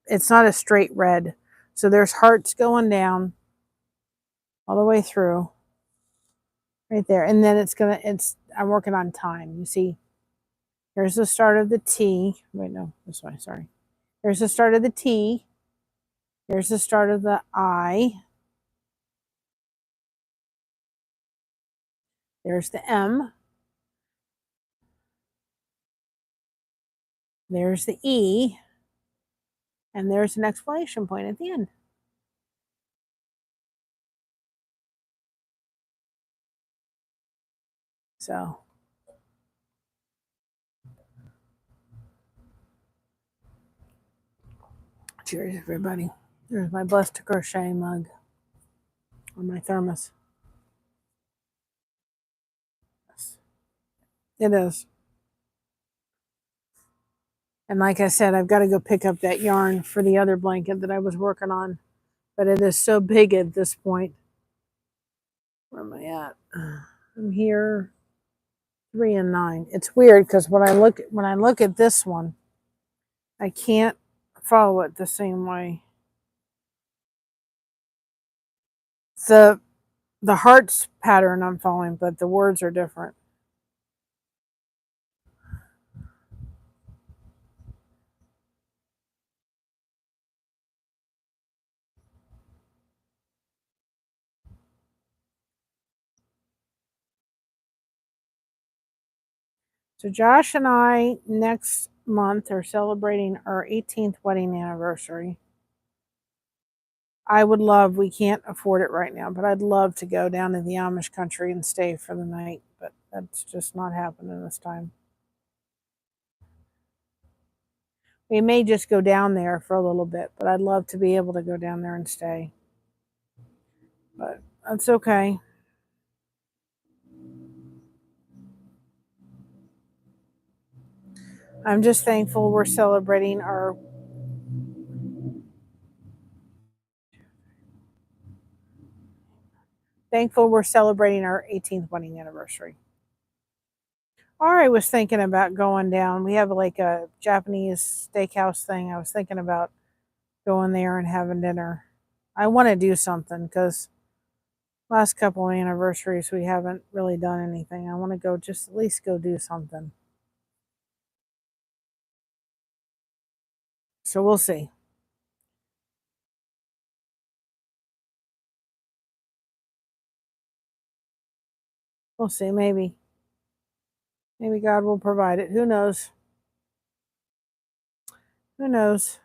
it's not a straight red. So there's hearts going down all the way through right there. And then I'm working on time. You see, there's the start of the T. Wait, no, this way, sorry. There's the start of the T. There's the start of the I. There's the M. There's the E. And there's an exclamation point at the end. So, cheers, everybody. There's my Blessed to Crochet mug on my thermos. It is. And like I said, I've got to go pick up that yarn for the other blanket that I was working on. But it is so big at this point. Where am I at? I'm here 3 and 9. It's weird because when I look at this one, I can't follow it the same way. The hearts pattern I'm following, but the words are different. So Josh and I next month are celebrating our 18th wedding anniversary. I would love, we can't afford it right now, but I'd love to go down to the Amish country and stay for the night, but that's just not happening this time. We may just go down there for a little bit, but I'd love to be able to go down there and stay. But that's okay. I'm just thankful we're celebrating our thankful we're celebrating our 18th wedding anniversary. Or I was thinking about going down. We have like a Japanese steakhouse thing. I was thinking about going there and having dinner. I want to do something because last couple of anniversaries we haven't really done anything. I want to go just at least go do something. So we'll see. We'll see. Maybe God will provide it. Who knows? Who knows?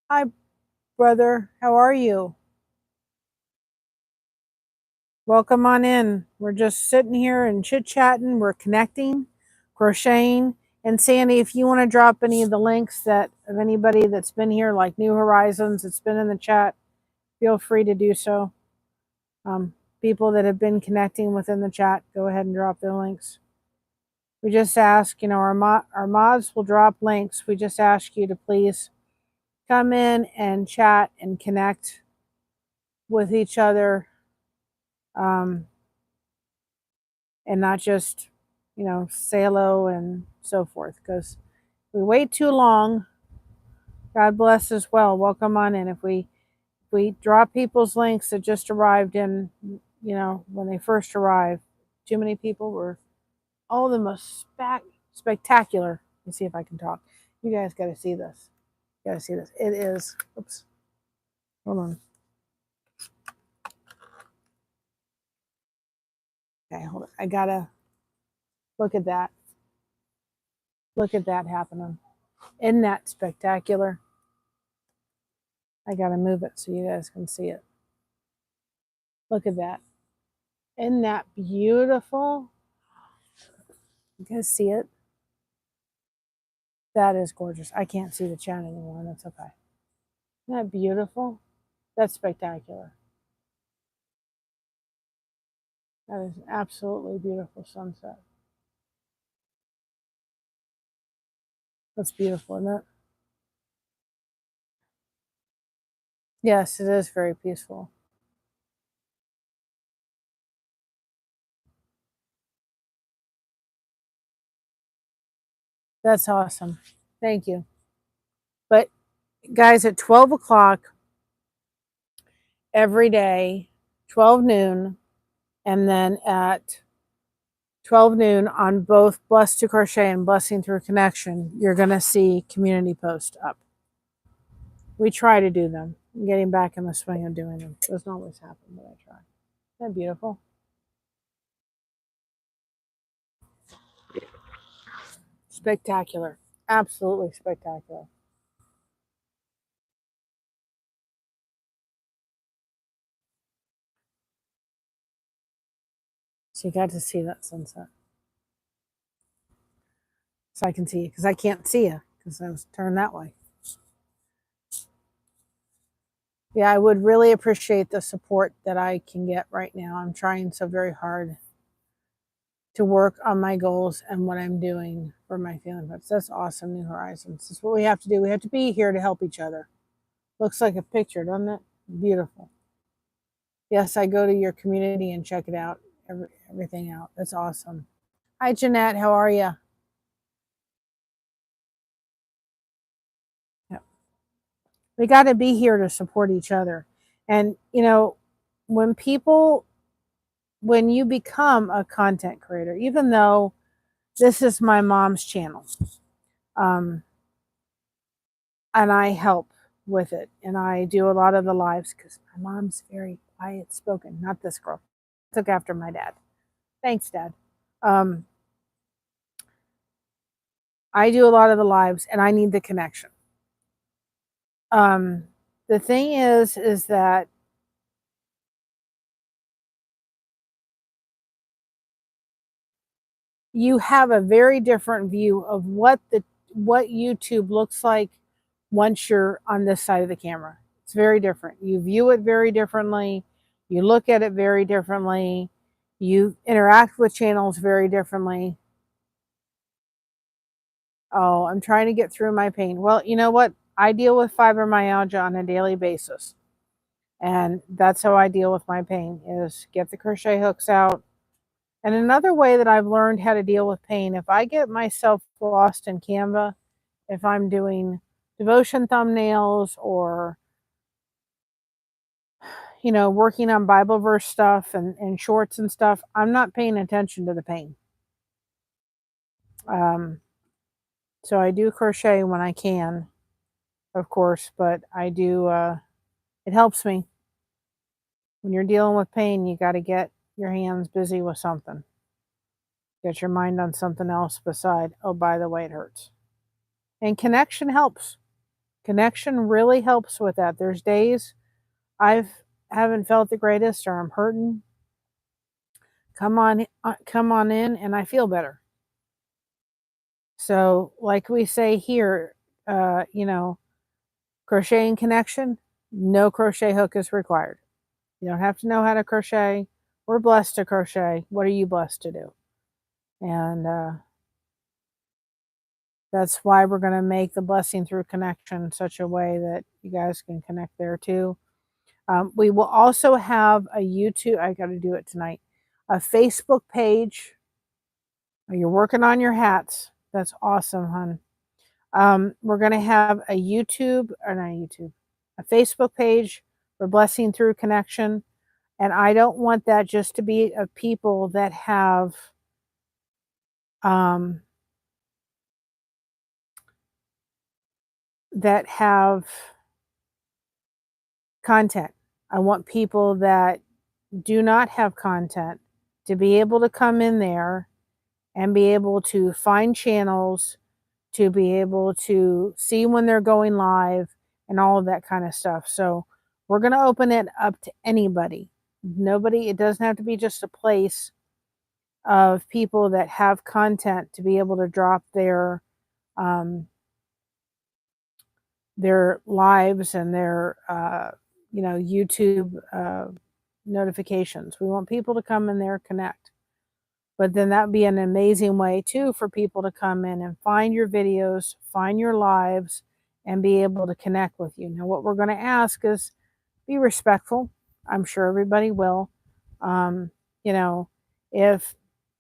Hi, brother. How are you? Welcome on in. We're just sitting here and chit-chatting. We're connecting, crocheting. And Sandy, if you want to drop any of the links of anybody that's been here, like New Horizons, it's been in the chat, feel free to do so. People that have been connecting within the chat, go ahead and drop their links. We just ask, our mods will drop links. We just ask you to please come in and chat and connect with each other. And not just, say hello and so forth. Because if we wait too long, God bless as well. Welcome on in. If we drop people's links that just arrived in, when they first arrived, too many people were all the most spectacular. Let me see if I can talk. You guys got to see this. You got to see this. It is. Oops. Hold on. Okay, hold on. I gotta look at that. Look at that happening. Isn't that spectacular? I gotta move it so you guys can see it. Look at that. Isn't that beautiful? You guys see it? That is gorgeous. I can't see the chat anymore. That's okay. Isn't that beautiful? That's spectacular. That is an absolutely beautiful sunset. That's beautiful, isn't it? Yes, it is very peaceful. That's awesome. Thank you. But guys, at 12 o'clock every day, 12 noon, and then at 12 noon on both Blessed to Crochet and Blessing Through Connection, you're going to see community posts up. We try to do them. I'm getting back in the swing of doing them. It doesn't always happen, but I try. Isn't that beautiful? Spectacular. Absolutely spectacular. So you got to see that sunset. So I can see you, because I can't see you, because I was turned that way. Yeah, I would really appreciate the support that I can get right now. I'm trying so very hard to work on my goals and what I'm doing for my feeling friends. That's awesome, New Horizons. That's what we have to do. We have to be here to help each other. Looks like a picture, doesn't it? Beautiful. Yes, I go to your community and check it out, everything out. That's awesome. Hi, Jeanette. How are you? Yeah. We got to be here to support each other. And, when you become a content creator, even though this is my mom's channel, and I help with it, and I do a lot of the lives because my mom's very quiet spoken. Not this girl. Took after my dad. Thanks, Dad. Um, I do a lot of the lives, and I need the connection. The thing is that you have a very different view of what YouTube looks like once you're on this side of the camera. It's very different. You view it very differently. You look at it very differently. You interact with channels very differently. Oh, I'm trying to get through my pain. Well, you know what? I deal with fibromyalgia on a daily basis. And that's how I deal with my pain, is get the crochet hooks out. And another way that I've learned how to deal with pain, if I get myself lost in Canva, if I'm doing devotion thumbnails or, working on Bible verse stuff and shorts and stuff, I'm not paying attention to the pain. So I do crochet when I can, of course, but I do, it helps me. When you're dealing with pain, you got to get your hands busy with something. Get your mind on something else beside, oh, by the way, it hurts. And connection helps. Connection really helps with that. There's days I haven't felt the greatest, or I'm hurting. Come on in, and I feel better. So, like we say here, crocheting connection, no crochet hook is required. You don't have to know how to crochet. We're blessed to crochet. What are you blessed to do? And that's why we're going to make the blessing through connection such a way that you guys can connect there too. We will also have a YouTube, I got to do it tonight, a Facebook page. You're working on your hats. That's awesome, hon. We're going to have a a Facebook page for Blessing Through Connection. And I don't want that just to be of people that have content. I want people that do not have content to be able to come in there and be able to find channels, to be able to see when they're going live and all of that kind of stuff. So we're going to open it up to anybody. It doesn't have to be just a place of people that have content to be able to drop their lives and their YouTube notifications. We want people to come in there, connect. But then that would be an amazing way too for people to come in and find your videos, find your lives, and be able to connect with you. Now, what we're going to ask is be respectful. I'm sure everybody will. You know, if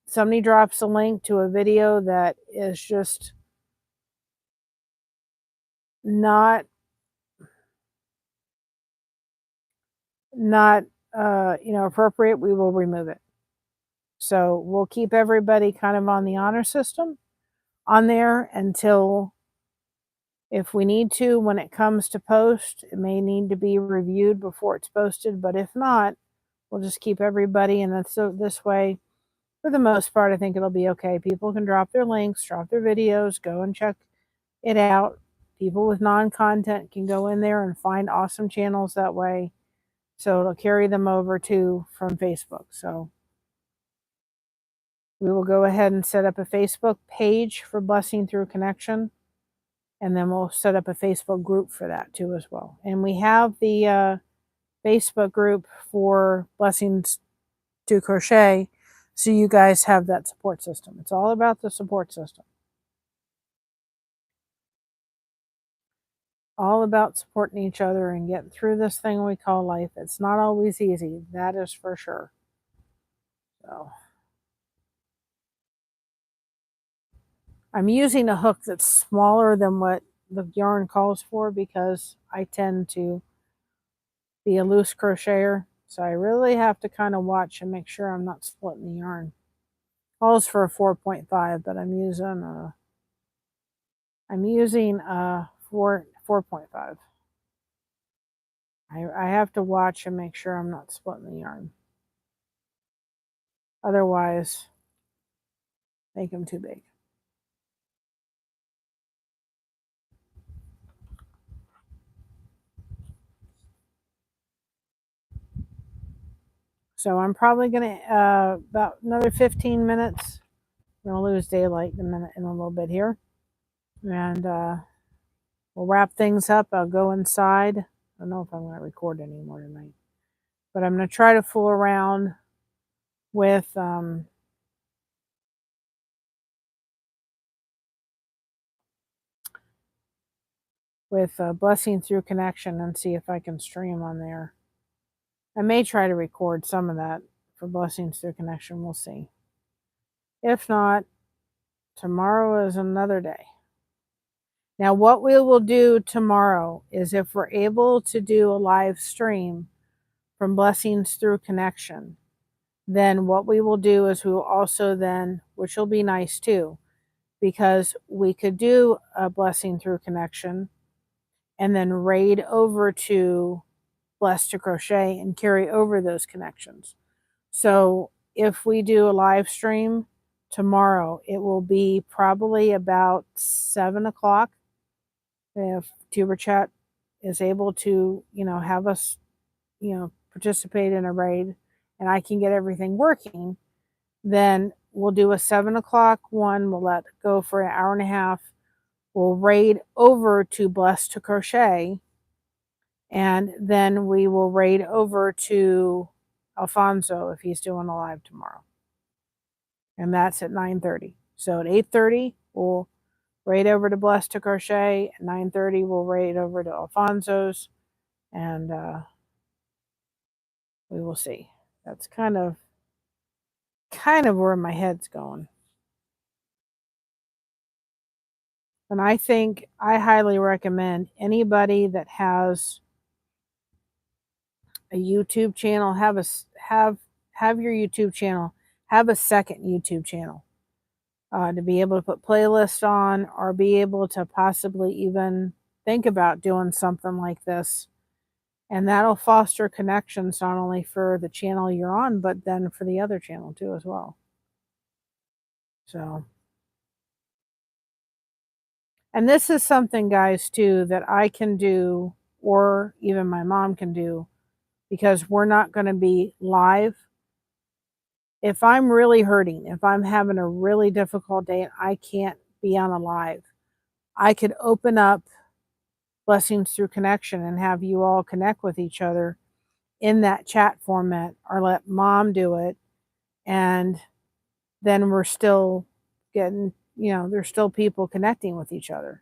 somebody drops a link to a video that is just not appropriate, we will remove it. So we'll keep everybody kind of on the honor system on there until, if we need to, when it comes to post, it may need to be reviewed before it's posted, but if not, we'll just keep everybody, and that's so this way, for the most part, I think it'll be okay. People can drop their links, drop their videos, go and check it out. People with non-content can go in there and find awesome channels that way. So it'll carry them over to from Facebook. So we will go ahead and set up a Facebook page for Blessing Through Connection. And then we'll set up a Facebook group for that too as well. And we have the Facebook group for Blessings to Crochet. So you guys have that support system. It's all about the support system. All about supporting each other and getting through this thing we call life. It's not always easy. That is for sure. So I'm using a hook that's smaller than what the yarn calls for because I tend to be a loose crocheter. So I really have to kind of watch and make sure I'm not splitting the yarn. Calls for a 4.5, but I'm using a 4.5. I have to watch and make sure I'm not splitting the yarn. Otherwise, make them too big. So I'm probably going to, about another 15 minutes. I'm going to lose daylight in a little bit here. And we'll wrap things up. I'll go inside. I don't know if I'm going to record anymore tonight. But I'm going to try to fool around with Blessing Through Connection and see if I can stream on there. I may try to record some of that for Blessings Through Connection. We'll see. If not, tomorrow is another day. Now, what we will do tomorrow is, if we're able to do a live stream from Blessings Through Connection, then what we will do is we will also then, which will be nice too, because we could do a Blessing Through Connection and then raid over to Blessed to Crochet and carry over those connections. So if we do a live stream tomorrow, it will be probably about 7 o'clock. If Tuber Chat is able to, have us, participate in a raid and I can get everything working, then we'll do a 7 o'clock one. We'll let it go for an hour and a half. We'll raid over to Blessed to Crochet, and then we will raid over to Alfonso if he's doing a live tomorrow. And that's at 9:30. So at 8:30, we'll raid over to Blessed to Crochet. At 9:30, we'll raid over to Alfonso's, and we will see. That's kind of where my head's going. And I think I highly recommend anybody that has a YouTube channel, have your YouTube channel, have a second YouTube channel to be able to put playlists on, or be able to possibly even think about doing something like this. And that'll foster connections not only for the channel you're on, but then for the other channel too as well. So, and this is something, guys, too, that I can do, or even my mom can do, because we're not going to be live. If I'm really hurting, if I'm having a really difficult day and I can't be on a live, I could open up Blessings Through Connection and have you all connect with each other in that chat format or let mom do it. And then we're still getting, there's still people connecting with each other.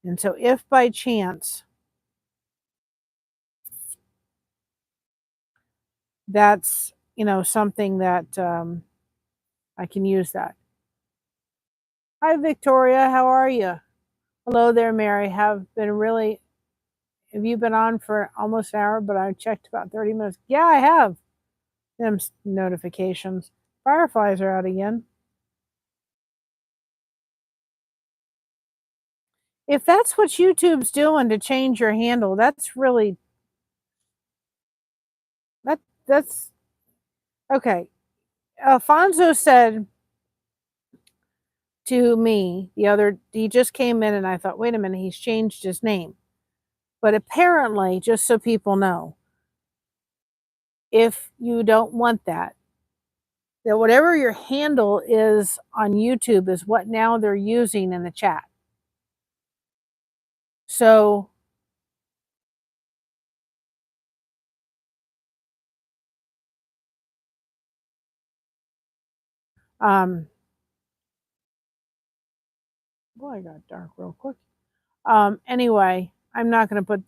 And so if by chance that's, something that I can use that. Hi, Victoria. How are you? Hello there, Mary. Have you been on for almost an hour, but I checked about 30 minutes. Yeah, I have. Them notifications. Fireflies are out again. If that's what YouTube's doing to change your handle, that's really, that's, okay. Alfonso said to me he just came in and I thought, wait a minute, he's changed his name. But apparently, just so people know, if you don't want that whatever your handle is on YouTube is what now they're using in the chat. So boy, I got dark real quick. Anyway, I'm not going to put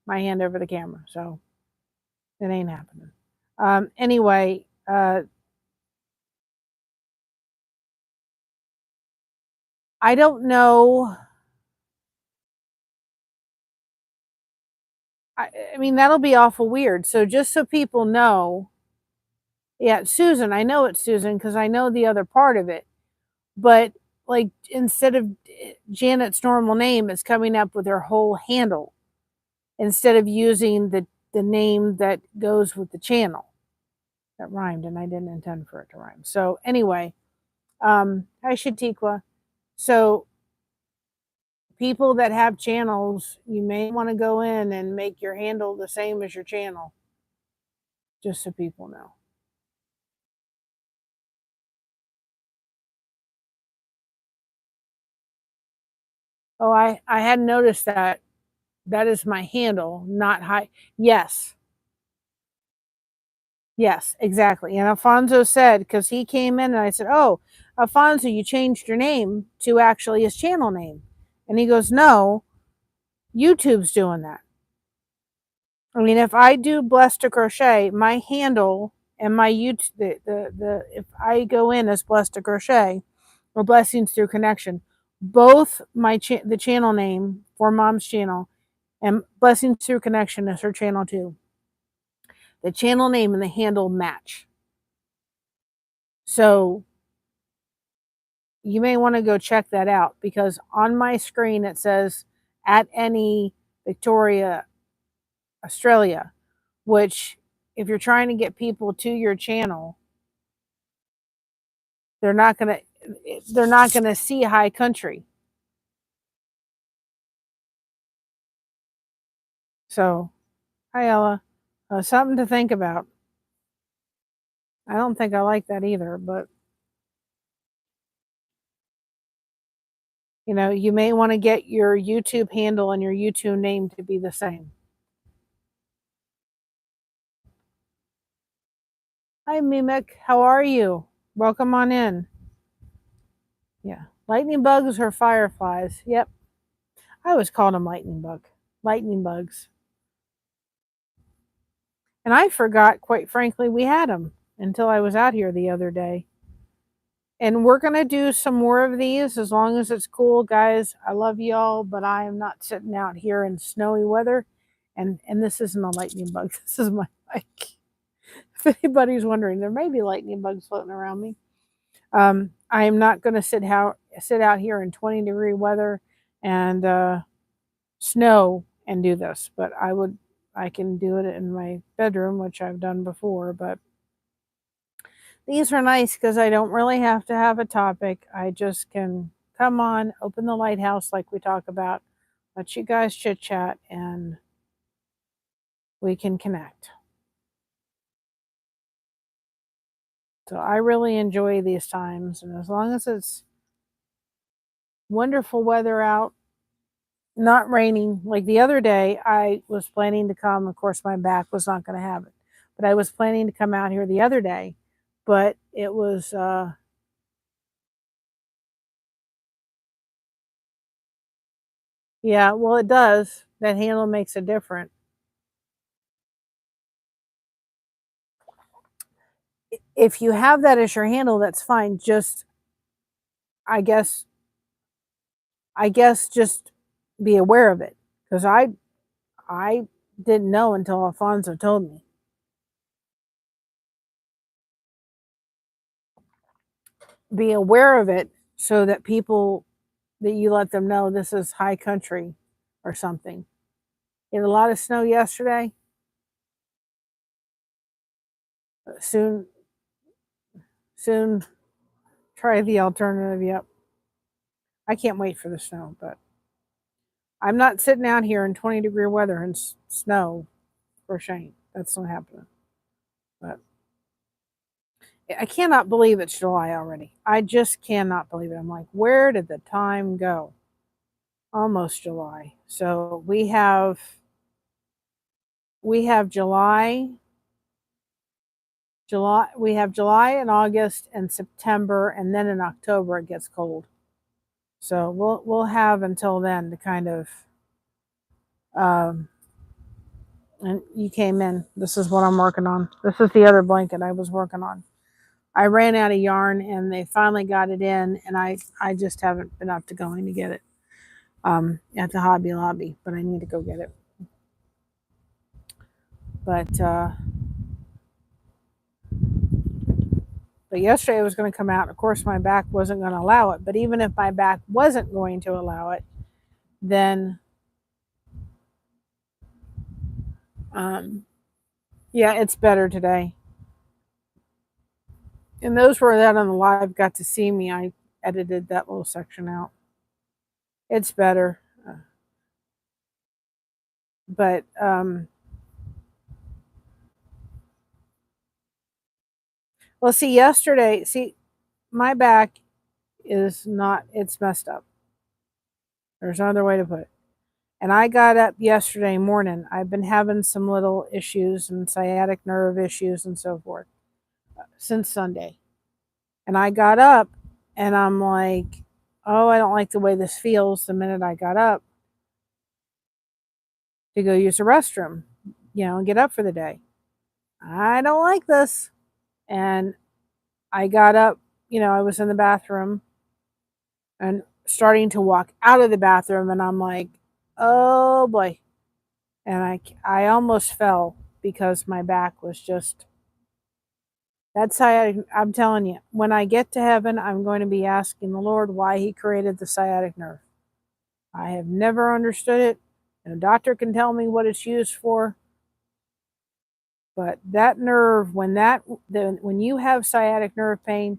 my hand over the camera, so it ain't happening. Anyway, I don't know. I mean, that'll be awful weird. So just so people know, yeah, Susan, I know it's Susan because I know the other part of it. But like instead of Janet's normal name, it's coming up with her whole handle instead of using the name that goes with the channel. That rhymed, and I didn't intend for it to rhyme. So anyway, hi Shatikwa. So people that have channels, you may want to go in and make your handle the same as your channel, just so people know. Oh, I hadn't noticed that. That is my handle, not high. Yes. Yes, exactly. And Alfonso said, because he came in and I said, oh, Alfonso, you changed your name to actually his channel name. And he goes, no, YouTube's doing that. I mean, if I do Blessed to Crochet, my handle and my YouTube, if I go in as Blessed to Crochet or Blessings Through Connection, both the channel name for Mom's channel and Blessings Through Connection is her channel too. The channel name and the handle match. So you may want to go check that out because on my screen it says at any Victoria, Australia, which if you're trying to get people to your channel, they're not going to see high country. So, hi Ella, something to think about. I don't think I like that either, but you may want to get your YouTube handle and your YouTube name to be the same. Hi Mimic, how are you? Welcome on in. Yeah, lightning bugs or fireflies? Yep. I always called them lightning bugs. And I forgot, quite frankly, we had them until I was out here the other day. And we're going to do some more of these as long as it's cool, guys. I love y'all, but I am not sitting out here in snowy weather. And this isn't a lightning bug. This is my mic. If anybody's wondering, there may be lightning bugs floating around me. I am not going to sit out here in 20-degree weather and snow and do this, but I can do it in my bedroom, which I've done before. But these are nice because I don't really have to have a topic. I just can come on, open the lighthouse like we talk about, let you guys chit chat, and we can connect. So I really enjoy these times, and as long as it's wonderful weather out, not raining. Like the other day, I was planning to come. Of course, my back was not going to have it. But I was planning to come out here the other day. But it was, yeah, well, it does. That handle makes a difference. If you have that as your handle, that's fine. Just, I guess, just be aware of it. Because I didn't know until Alfonso told me. Be aware of it so that people, that you let them know this is high country or something. You had a lot of snow yesterday. Soon try the alternative. Yep. I can't wait for the snow, but I'm not sitting out here in 20-degree weather and snow crocheting. That's not happening. But I cannot believe it's July already. I just cannot believe it. I'm like, where did the time go? Almost July. So we have July, we have July and August and September, and then in October it gets cold. So we'll have until then to kind of, and you came in. This is what I'm working on. This is the other blanket I was working on. I ran out of yarn and they finally got it in, and I just haven't been up to going to get it at the Hobby Lobby, but I need to go get it. But yesterday I was going to come out, and of course my back wasn't going to allow it. But even if my back wasn't going to allow it, then yeah, it's better today. And those who were that on the live got to see me. I edited that little section out. It's better. But well, yesterday, my back is not, it's messed up. There's no other way to put it. And I got up yesterday morning. I've been having some little issues and sciatic nerve issues and so forth since Sunday. And I got up and I'm like, oh, I don't like the way this feels the minute I got up to go use the restroom, and get up for the day. I don't like this. And I got up, I was in the bathroom and starting to walk out of the bathroom, and I'm like, oh boy. And I almost fell because my back was just, that's sciatic. I'm telling you, when I get to heaven, I'm going to be asking the Lord why he created the sciatic nerve. I have never understood it, and a doctor can tell me what it's used for. But that nerve, when you have sciatic nerve pain,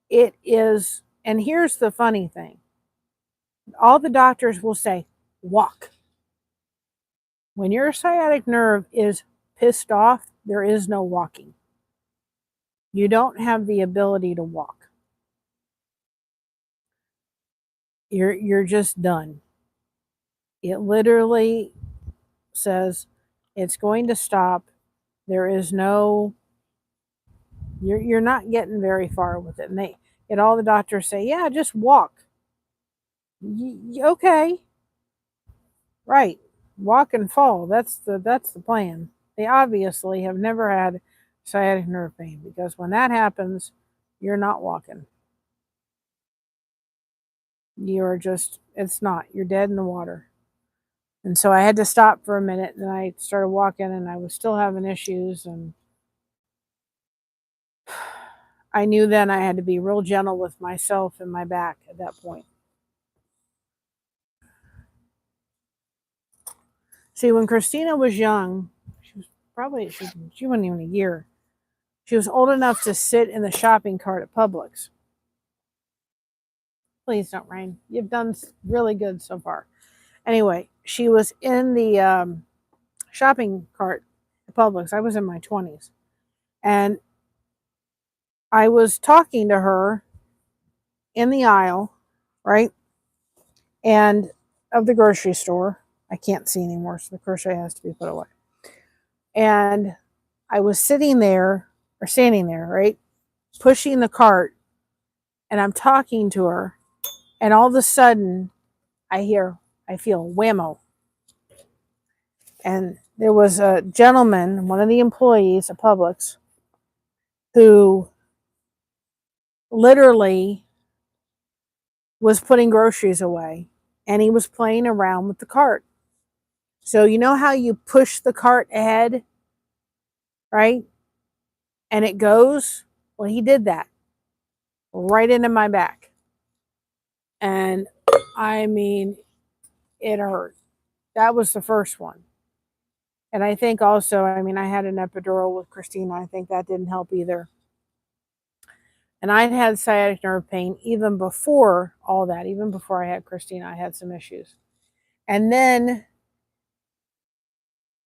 it is, and here's the funny thing. All the doctors will say, walk. When your sciatic nerve is pissed off, there is no walking. You don't have the ability to walk. You're just done. It literally says it's going to stop. There is no, you're not getting very far with it. And all the doctors say, yeah, just walk. Okay. Right. Walk and fall. That's the plan. They obviously have never had sciatic nerve pain, because when that happens, you're not walking. You're just, it's not. You're dead in the water. And so I had to stop for a minute, and I started walking, and I was still having issues, and I knew then I had to be real gentle with myself and my back at that point. See, when Christina was young, she wasn't even a year. She was old enough to sit in the shopping cart at Publix. Please don't rain. You've done really good so far. Anyway, she was in the shopping cart at Publix. I was in my 20s. And I was talking to her in the aisle, right? And of the grocery store. I can't see anymore, so the crochet has to be put away. And I was standing there, right, pushing the cart, and I'm talking to her, and all of a sudden I feel whammo. And there was a gentleman, one of the employees of Publix, who literally was putting groceries away, and he was playing around with the cart. So you know how you push the cart ahead, right? And it goes? Well, he did that right into my back. And I mean, it hurt. That was the first one. And I think also, I mean, I had an epidural with Christina. I think that didn't help either. And I'd had sciatic nerve pain even before all that, even before I had Christina, I had some issues. And then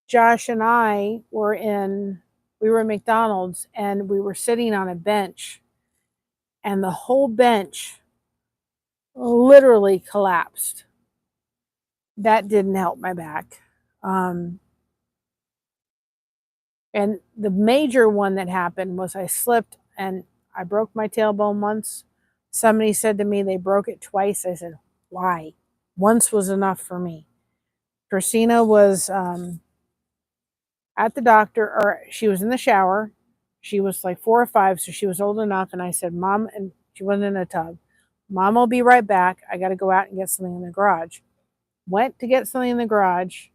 Josh and I were in McDonald's, and we were sitting on a bench, and the whole bench literally collapsed. That didn't help my back. And the major one that happened was I slipped and I broke my tailbone once. Somebody said to me they broke it twice. I said, why? Once was enough for me. Christina was at the doctor, or she was in the shower. She was like 4 or 5, so she was old enough. And I said, Mom, and she wasn't in a tub. Mom will be right back. I got to go out and get something in the garage. Went to get something in the garage.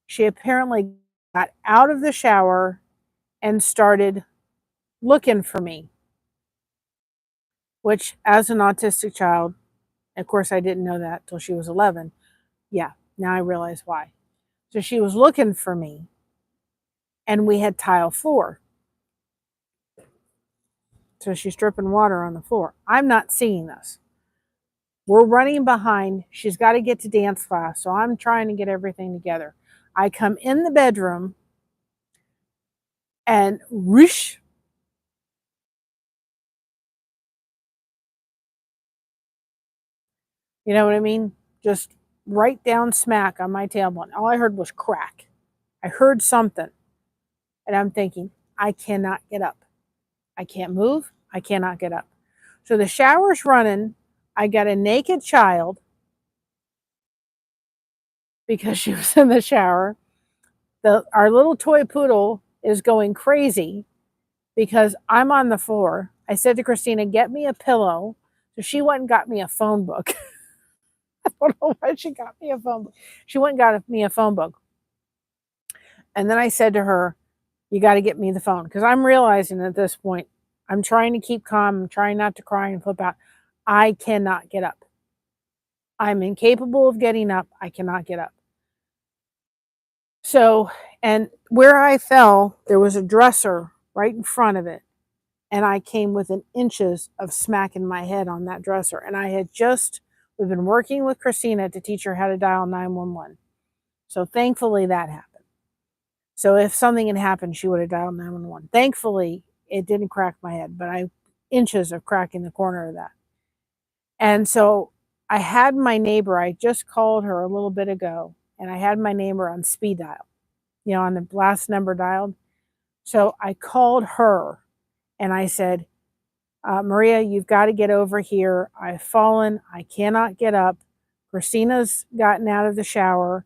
She apparently got out of the shower and started looking for me, which as an autistic child, of course I didn't know that till she was 11. Yeah, now I realize why. So she was looking for me, and we had tile floor. So she's dripping water on the floor. I'm not seeing this. We're running behind. She's got to get to dance class, so I'm trying to get everything together. I come in the bedroom, and whoosh, you know what I mean? Just right down smack on my tailbone. All I heard was crack. I heard something, and I'm thinking, I cannot get up. I can't move. I cannot get up. So the shower's running. I got a naked child because she was in the shower. Our little toy poodle is going crazy because I'm on the floor. I said to Christina, get me a pillow. So she went and got me a phone book. I don't know why she got me a phone book. She went and got me a phone book. And then I said to her, you got to get me the phone. Because I'm realizing at this point, I'm trying to keep calm. I'm trying not to cry and flip out. I cannot get up. I'm incapable of getting up. I cannot get up. So, and where I fell, there was a dresser right in front of it. And I came within inches of smacking my head on that dresser. And we've been working with Christina to teach her how to dial 911. So thankfully that happened. So if something had happened, she would have dialed 911. Thankfully, it didn't crack my head, but inches of cracking the corner of that. And so I had my neighbor, I just called her a little bit ago, and I had my neighbor on speed dial, on the last number dialed. So I called her and I said, Maria, you've got to get over here. I've fallen. I cannot get up. Christina's gotten out of the shower.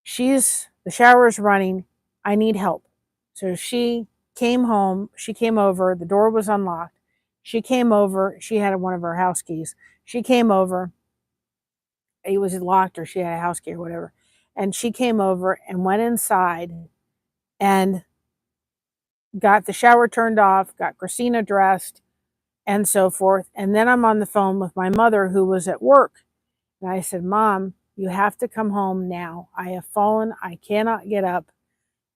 The shower's running. I need help. So she came home. She came over. The door was unlocked. She came over. She had one of her house keys. She came over. It was locked, or she had a house key or whatever. And she came over and went inside and got the shower turned off, got Christina dressed, and so forth. And then I'm on the phone with my mother, who was at work. And I said, Mom, you have to come home now. I have fallen. I cannot get up.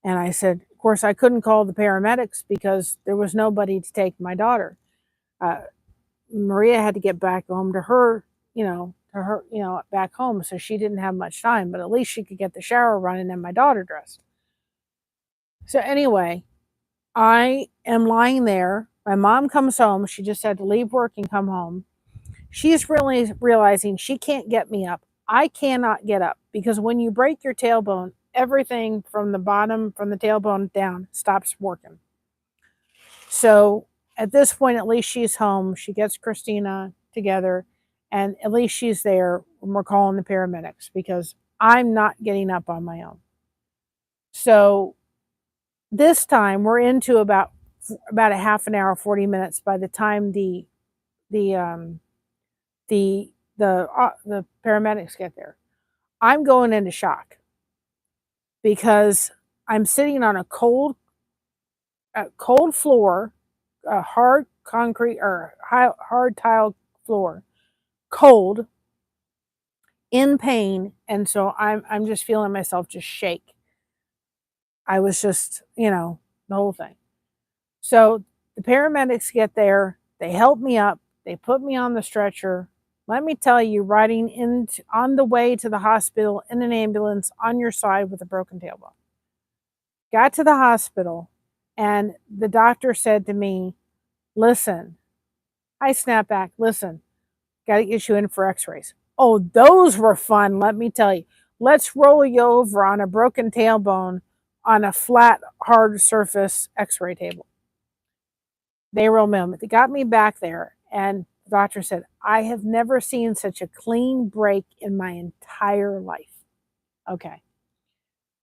And I said, of course, I couldn't call the paramedics because there was nobody to take my daughter. Maria had to get back home to her, back home. So she didn't have much time, but at least she could get the shower running and my daughter dressed. So anyway, I am lying there. My mom comes home. She just had to leave work and come home. She's really realizing she can't get me up. I cannot get up because when you break your tailbone, everything from the bottom, from the tailbone down, stops working. So at this point, at least she's home. She gets Christina together, and at least she's there when we're calling the paramedics because I'm not getting up on my own. So this time we're into about a half an hour, 40 minutes by the time the paramedics get there. I'm going into shock because I'm sitting on a cold floor, a hard concrete or hard tile floor, cold, in pain, and so I'm just feeling myself just shake. I was just, the whole thing. So the paramedics get there, they help me up, they put me on the stretcher. Let me tell you, riding on the way to the hospital in an ambulance on your side with a broken tailbone. Got to the hospital, and the doctor said to me, listen, I snapped back, listen, got to get you in for x-rays. Oh, those were fun, let me tell you. Let's roll you over on a broken tailbone on a flat, hard surface x-ray table. They rolled me over. They got me back there, and the doctor said, I have never seen such a clean break in my entire life. Okay.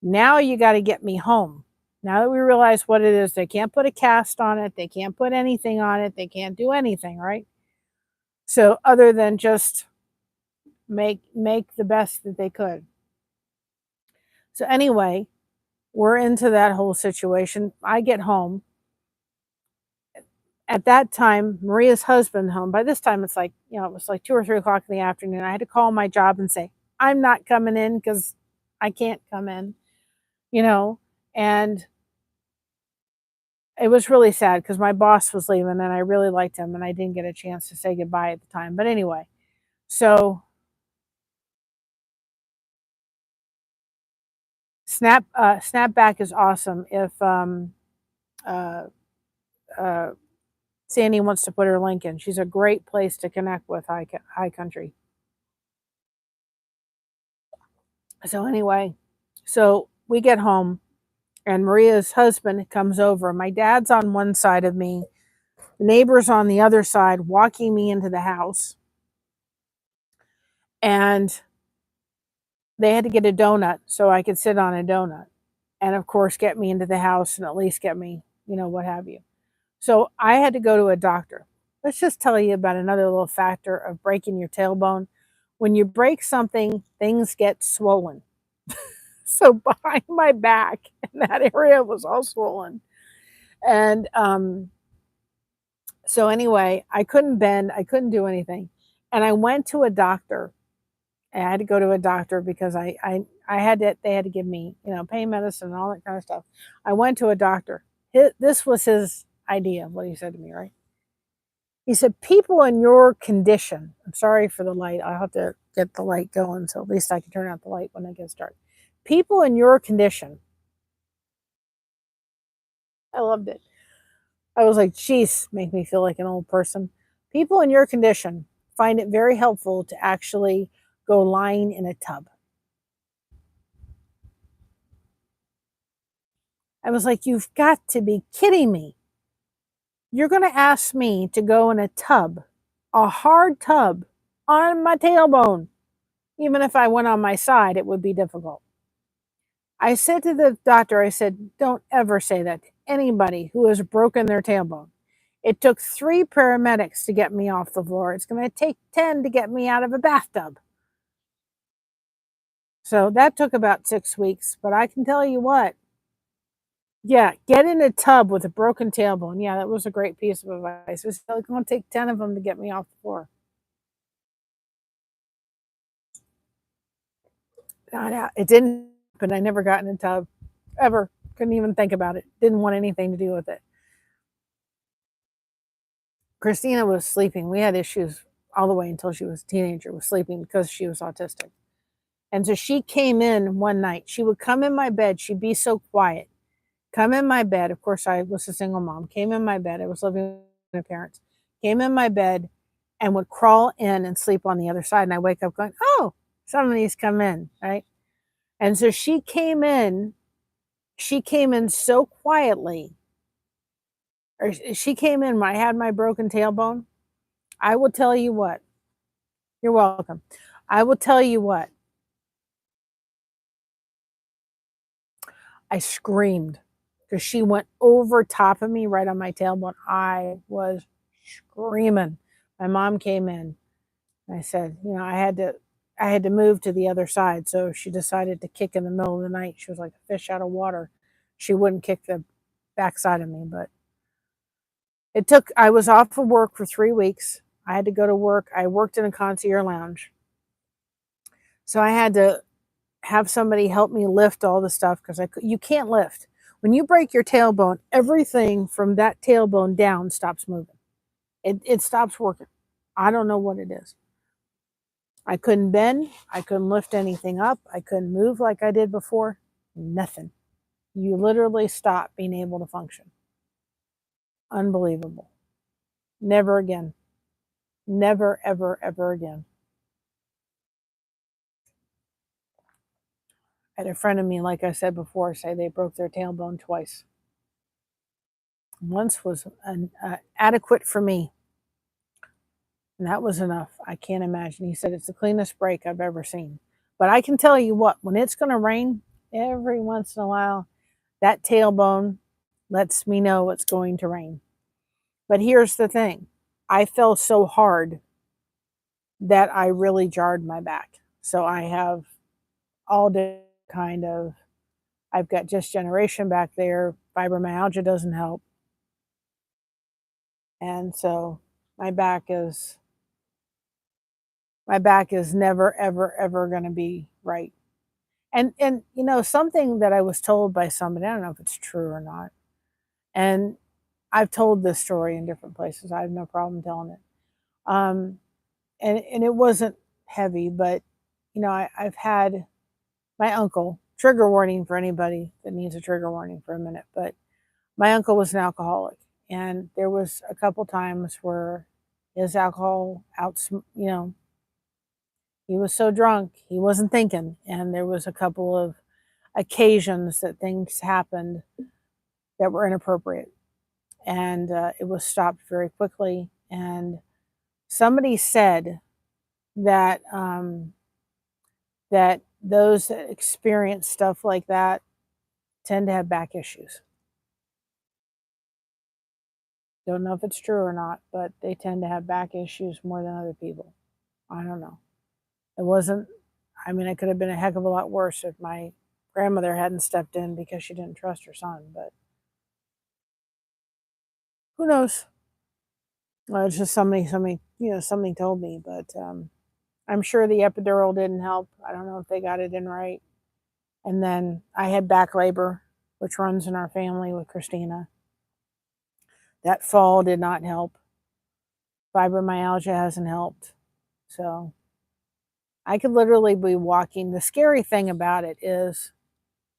Now you got to get me home. Now that we realize what it is, they can't put a cast on it. They can't put anything on it. They can't do anything, right? So other than just make the best that they could. So anyway, we're into that whole situation. I get home. At that time, Maria's husband home. By this time, it's like, it was like 2 or 3 o'clock in the afternoon. I had to call my job and say, I'm not coming in because I can't come in, and it was really sad because my boss was leaving and I really liked him and I didn't get a chance to say goodbye at the time. But anyway, so Snapback is awesome if Sandy wants to put her link in. She's a great place to connect with High Country. So anyway, so we get home and Maria's husband comes over. My dad's on one side of me, the neighbor's on the other side, walking me into the house. And they had to get a donut so I could sit on a donut. And of course, get me into the house and at least get me, what have you. So I had to go to a doctor. Let's just tell you about another little factor of breaking your tailbone. When you break something, things get swollen. So behind my back, and that area was all swollen. And so anyway, I couldn't bend. I couldn't do anything. And I went to a doctor. I had to go to a doctor because they had to give me, pain medicine and all that kind of stuff. I went to a doctor. This was his idea of what he said to me, right? He said, people in your condition, I'm sorry for the light. I'll have to get the light going so at least I can turn out the light when it gets dark. People in your condition. I loved it. I was like, geez, make me feel like an old person. People in your condition find it very helpful to actually go lying in a tub. I was like, you've got to be kidding me. You're going to ask me to go in a tub, a hard tub, on my tailbone. Even if I went on my side, it would be difficult. I said to the doctor, I said, don't ever say that to anybody who has broken their tailbone. It took 3 paramedics to get me off the floor. It's going to take 10 to get me out of a bathtub. So that took about 6 weeks, but I can tell you what. Yeah, get in a tub with a broken tailbone. Yeah, that was a great piece of advice. It's going to take 10 of them to get me off the floor. It didn't happen. I never got in a tub, ever. Couldn't even think about it. Didn't want anything to do with it. Christina was sleeping. We had issues all the way until she was a teenager, was sleeping because she was autistic. And so she came in one night. She would come in my bed. She'd be so quiet. Come in my bed. Of course, I was a single mom. Came in my bed. I was living with my parents. Came in my bed and would crawl in and sleep on the other side. And I wake up going, oh, somebody's come in, right? And so she came in so quietly, or she came in when I had my broken tailbone. I will tell you what, you're welcome. I will tell you what, I screamed because she went over top of me right on my tailbone. I was screaming. My mom came in. I said, you know, I had to move to the other side. So she decided to kick in the middle of the night. She was like a fish out of water. She wouldn't kick the backside of me, but I was off of work for 3 weeks. I had to go to work. I worked in a concierge lounge. So I had to have somebody help me lift all the stuff because you can't lift. When you break your tailbone, everything from that tailbone down stops moving. It stops working. I don't know what it is. I couldn't bend. I couldn't lift anything up. I couldn't move like I did before. Nothing. You literally stop being able to function. Unbelievable. Never again. Never, ever, ever again. I had a friend of me, like I said before, say they broke their tailbone twice. Once was adequate for me. And that was enough. I can't imagine. He said it's the cleanest break I've ever seen. But I can tell you what, when it's going to rain, every once in a while, that tailbone lets me know it's going to rain. But here's the thing. I fell so hard that I really jarred my back. So I have all different kind of, I've got just generation back there. Fibromyalgia doesn't help. And so my back is never, ever, ever going to be right. And you know, something that I was told by somebody, I don't know if it's true or not. And I've told this story in different places. I have no problem telling it. And it wasn't heavy, but you know, I've had my uncle, trigger warning for anybody that needs a trigger warning for a minute, but my uncle was an alcoholic, and there was a couple times where his alcohol you know, he was so drunk he wasn't thinking, and there was a couple of occasions that things happened that were inappropriate, and it was stopped very quickly. And somebody said that that those that experience stuff like that tend to have back issues. Don't know if it's true or not, but they tend to have back issues more than other people. I don't know. It wasn't, I mean, it could have been a heck of a lot worse if my grandmother hadn't stepped in because she didn't trust her son, but who knows? Well, it's just somebody, you know, something told me, but I'm sure the epidural didn't help. I don't know if they got it in right. And then I had back labor, which runs in our family with Christina. That fall did not help. Fibromyalgia hasn't helped. So I could literally be walking. The scary thing about it is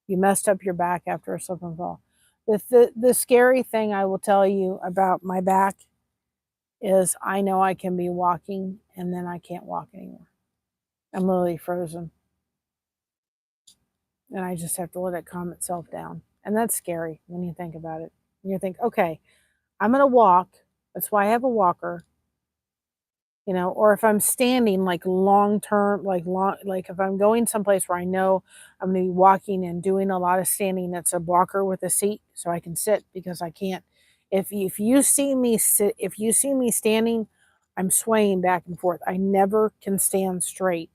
you messed up your back after a slip and fall. The scary thing I will tell you about my back is I know I can be walking and then I can't walk anymore. I'm literally frozen. And I just have to let it calm itself down. And that's scary when you think about it. And you think, okay, I'm going to walk. That's why I have a walker. You know, or if I'm standing like long term, like if I'm going someplace where I know I'm going to be walking and doing a lot of standing, that's a walker with a seat so I can sit, because I can't. If you see me standing, I'm swaying back and forth. I never can stand straight.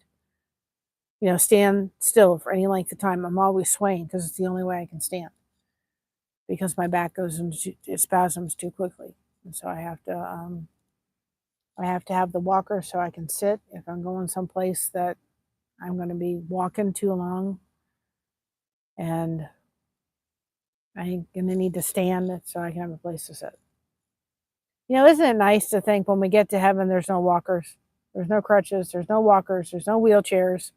You know, stand still for any length of time. I'm always swaying because it's the only way I can stand, because my back goes into spasms too quickly. And so I have to have the walker so I can sit if I'm going someplace that I'm going to be walking too long, and I'm going to need to stand so I can have a place to sit. You know, isn't it nice to think when we get to heaven, there's no walkers, there's no crutches, there's no walkers, there's no wheelchairs,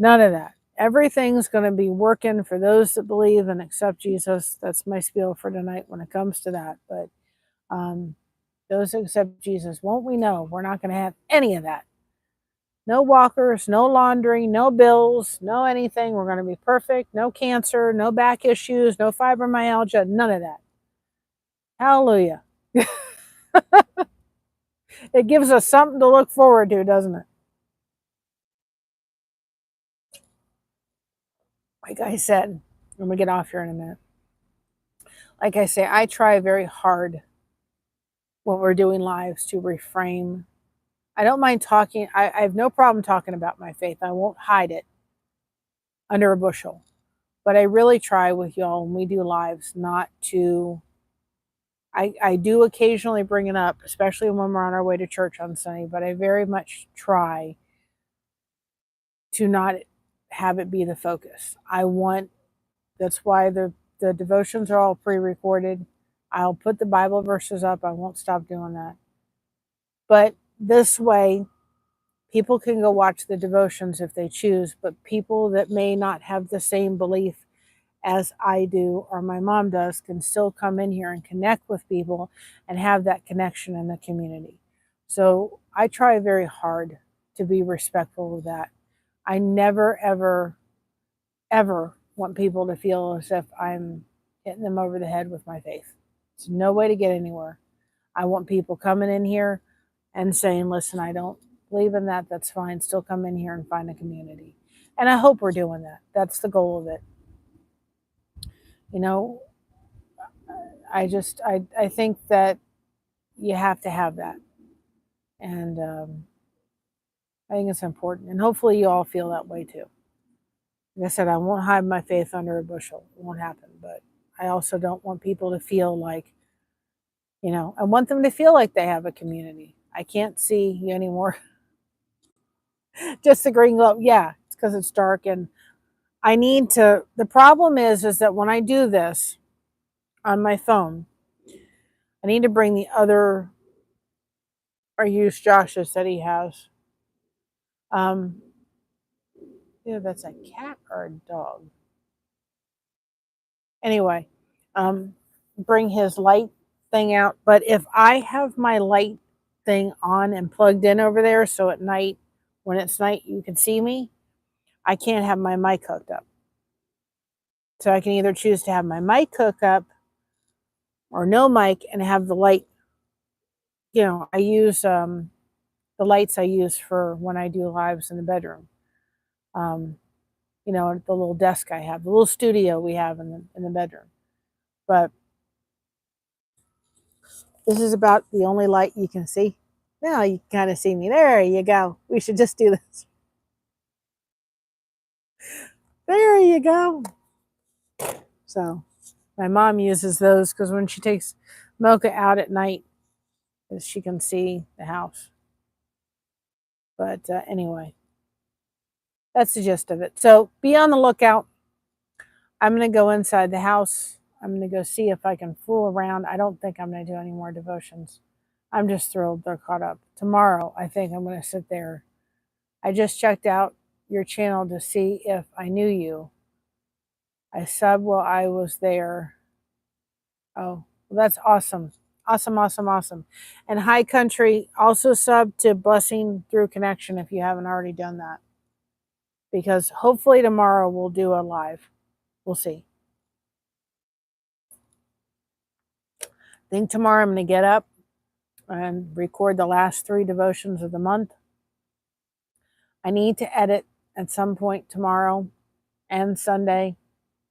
none of that. Everything's going to be working for those that believe and accept Jesus. That's my spiel for tonight when it comes to that. But those that accept Jesus, won't we know we're not going to have any of that? No walkers, no laundry, no bills, no anything. We're going to be perfect. No cancer, no back issues, no fibromyalgia, none of that. Hallelujah. It gives us something to look forward to, doesn't it? Like I said, I'm going to get off here in a minute. Like I say, I try very hard when we're doing lives to reframe. I don't mind talking. I have no problem talking about my faith. I won't hide it under a bushel. But I really try with y'all when we do lives not to. I do occasionally bring it up, especially when we're on our way to church on Sunday, but I very much try to not have it be the focus. That's why the devotions are all pre-recorded. I'll put the Bible verses up. I won't stop doing that. But this way, people can go watch the devotions if they choose, but people that may not have the same belief as I do or my mom does can still come in here and connect with people and have that connection in the community. So I try very hard to be respectful of that. I never, ever, ever want people to feel as if I'm hitting them over the head with my faith. It's no way to get anywhere. I want people coming in here and saying, listen, I don't believe in that. That's fine. Still come in here and find a community. And I hope we're doing that. That's the goal of it. You know, I think that you have to have that. And I think it's important. And hopefully you all feel that way too. Like I said, I won't hide my faith under a bushel. It won't happen. But I also don't want people to feel like, I want them to feel like they have a community. I can't see you anymore. Just the green glow. Yeah, it's because it's dark. And the problem is that when I do this on my phone, I need to bring the other, or use Josh's that he has. That's a cat or a dog. Anyway, bring his light thing out. But if I have my light thing on and plugged in over there, so at night, when it's night, you can see me, I can't have my mic hooked up. So I can either choose to have my mic hooked up or no mic and have the light. I use the lights I use for when I do lives in the bedroom. The little desk I have, the little studio we have in the bedroom. But this is about the only light you can see. Now you can kind of see me. There you go. We should just do this. There you go. So my mom uses those because when she takes Mocha out at night, she can see the house. But anyway, that's the gist of it. So be on the lookout. I'm going to go inside the house. I'm going to go see if I can fool around. I don't think I'm going to do any more devotions. I'm just thrilled they're caught up. Tomorrow, I think I'm going to sit there. I just checked out your channel to see if I knew you. I subbed while I was there. Oh, well, that's awesome. Awesome, awesome, awesome. And High Country, also sub to Blessing Through Connection if you haven't already done that. Because hopefully tomorrow we'll do a live. We'll see. I think tomorrow I'm going to get up and record the last 3 devotions of the month. I need to edit at some point tomorrow and Sunday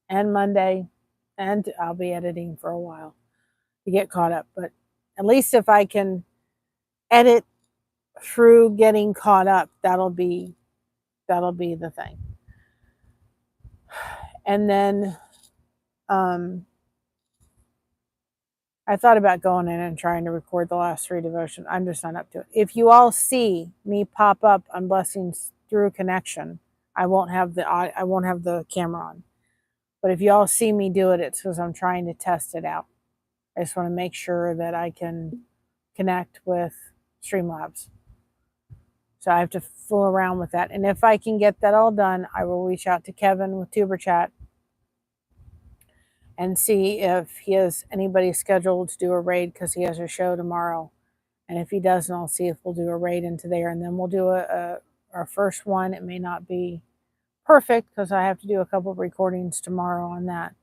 and Monday, and I'll be editing for a while to get caught up. But at least if I can edit through getting caught up, that'll be the thing. And then I thought about going in and trying to record the last 3 devotions. I'm just not up to it. If you all see me pop up on Blessings Through Connection, I won't have the camera on. But if you all see me do it, it's because I'm trying to test it out. I just want to make sure that I can connect with Streamlabs. So I have to fool around with that. And if I can get that all done, I will reach out to Kevin with TuberChat and see if he has anybody scheduled to do a raid because he has a show tomorrow. And if he doesn't, I'll see if we'll do a raid into there. And then we'll do a our first one. It may not be perfect because I have to do a couple of recordings tomorrow on that.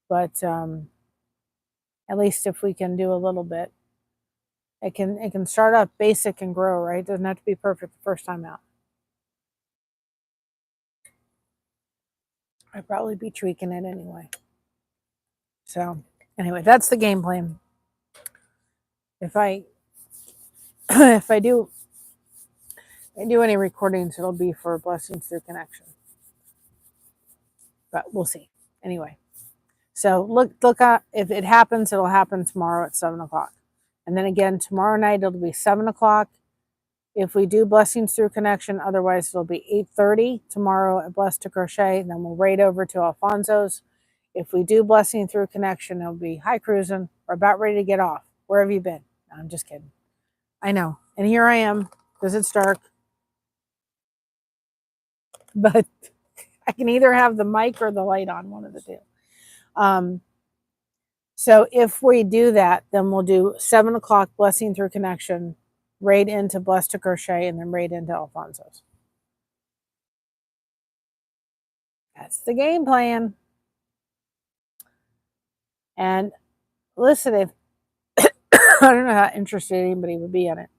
But at least if we can do a little bit, it can start up basic and grow, right? It doesn't have to be perfect the first time out. I'd probably be tweaking it anyway. So anyway, that's the game plan. If I if I do any recordings, it'll be for Blessings Through Connection. But we'll see. Anyway. So look at, if it happens, it'll happen tomorrow at 7 o'clock. And then again, tomorrow night, it'll be 7 o'clock. If we do Blessings Through Connection, otherwise it'll be 8:30 tomorrow at Blessed to Crochet. And then we'll raid over to Alfonso's. If we do Blessing Through Connection, it'll be hi cruising. We're about ready to get off. Where have you been? No, I'm just kidding. I know. And here I am because it's dark. But I can either have the mic or the light on, one of the two. So if we do that, then we'll do 7 o'clock Blessing Through Connection, raid into Blessed to Crochet, and then raid into Alfonso's. That's the game plan. And listen, if I don't know how interested anybody would be in it.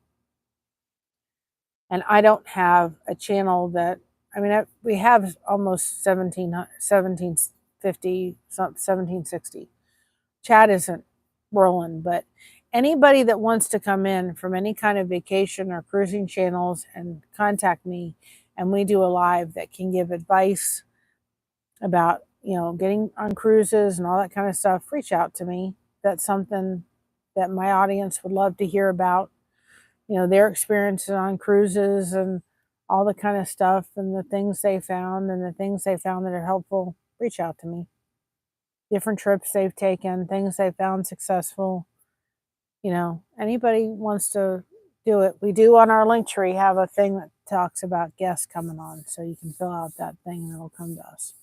And I don't have a channel that, I mean, we have almost 1750, 1760. Chat isn't rolling, but anybody that wants to come in from any kind of vacation or cruising channels and contact me, and we do a live that can give advice about, you know, getting on cruises and all that kind of stuff, reach out to me. That's something that my audience would love to hear about, you know, their experiences on cruises and all the kind of stuff and the things they found and the things they found that are helpful. Reach out to me. Different trips they've taken, things they found successful. You know, anybody wants to do it. We do on our Linktree have a thing that talks about guests coming on. So you can fill out that thing and it'll come to us.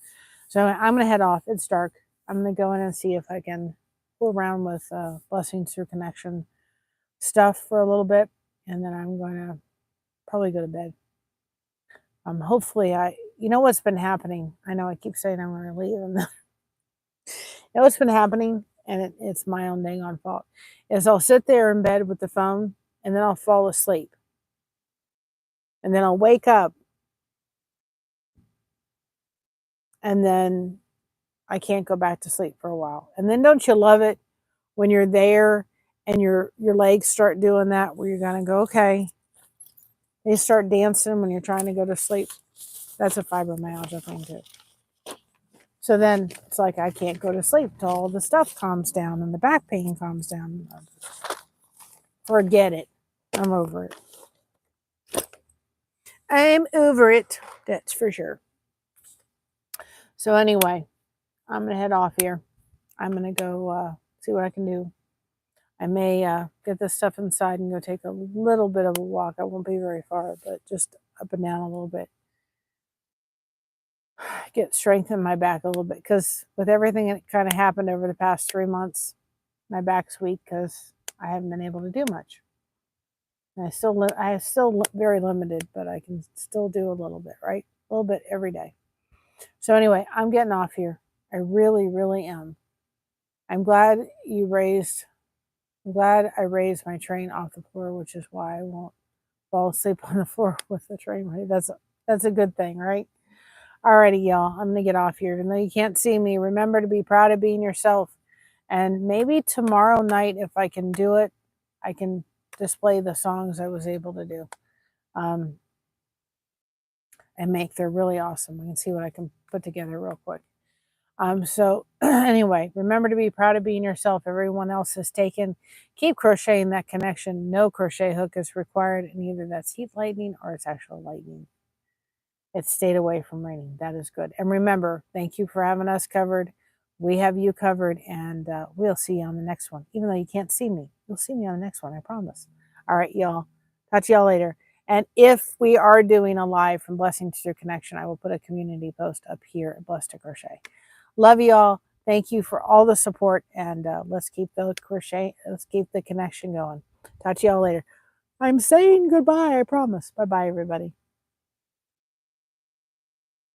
So I'm going to head off. It's dark. I'm going to go in and see if I can go around with Blessings Through Connection stuff for a little bit. And then I'm going to probably go to bed. Hopefully you know what's been happening. I know I keep saying I'm going to leave. And you know what's been happening, and it's my own dang on fault, is I'll sit there in bed with the phone and then I'll fall asleep. And then I'll wake up and then I can't go back to sleep for a while. And then don't you love it when you're there and your legs start doing that, where you're going to go, okay. They start dancing when you're trying to go to sleep. That's a fibromyalgia thing too. So then it's like I can't go to sleep till all the stuff calms down and the back pain calms down. Forget it. I'm over it. I'm over it. That's for sure. So anyway, I'm going to head off here. I'm going to go see what I can do. I may get this stuff inside and go take a little bit of a walk. I won't be very far, but just up and down a little bit. Get strength in my back a little bit, because with everything that kind of happened over the past 3 months, my back's weak because I haven't been able to do much. And I still very limited, but I can still do a little bit, right? A little bit every day. So anyway, I'm getting off here. I really, really am. I'm glad I raised my train off the floor, which is why I won't fall asleep on the floor with the train. Right? That's a good thing, right? Alrighty, y'all. I'm gonna get off here. Even though you can't see me, remember to be proud of being yourself. And maybe tomorrow night, if I can do it, I can display the songs I was able to do. And they're really awesome. I can see what I can put together real quick. So anyway, remember to be proud of being yourself. Everyone else is taken. Keep crocheting that connection. No crochet hook is required, and either that's heat lightning or it's actual lightning. It stayed away from raining. That is good. And remember, thank you for having us covered. We have you covered, and we'll see you on the next one. Even though you can't see me, you'll see me on the next one, I promise. All right, y'all. Talk to y'all later. And if we are doing a live from Blessings Through Connection, I will put a community post up here at Blessed to Crochet. Love y'all. Thank you for all the support, and let's keep the connection going. Talk to y'all later. I'm saying goodbye, I promise. Bye-bye, everybody.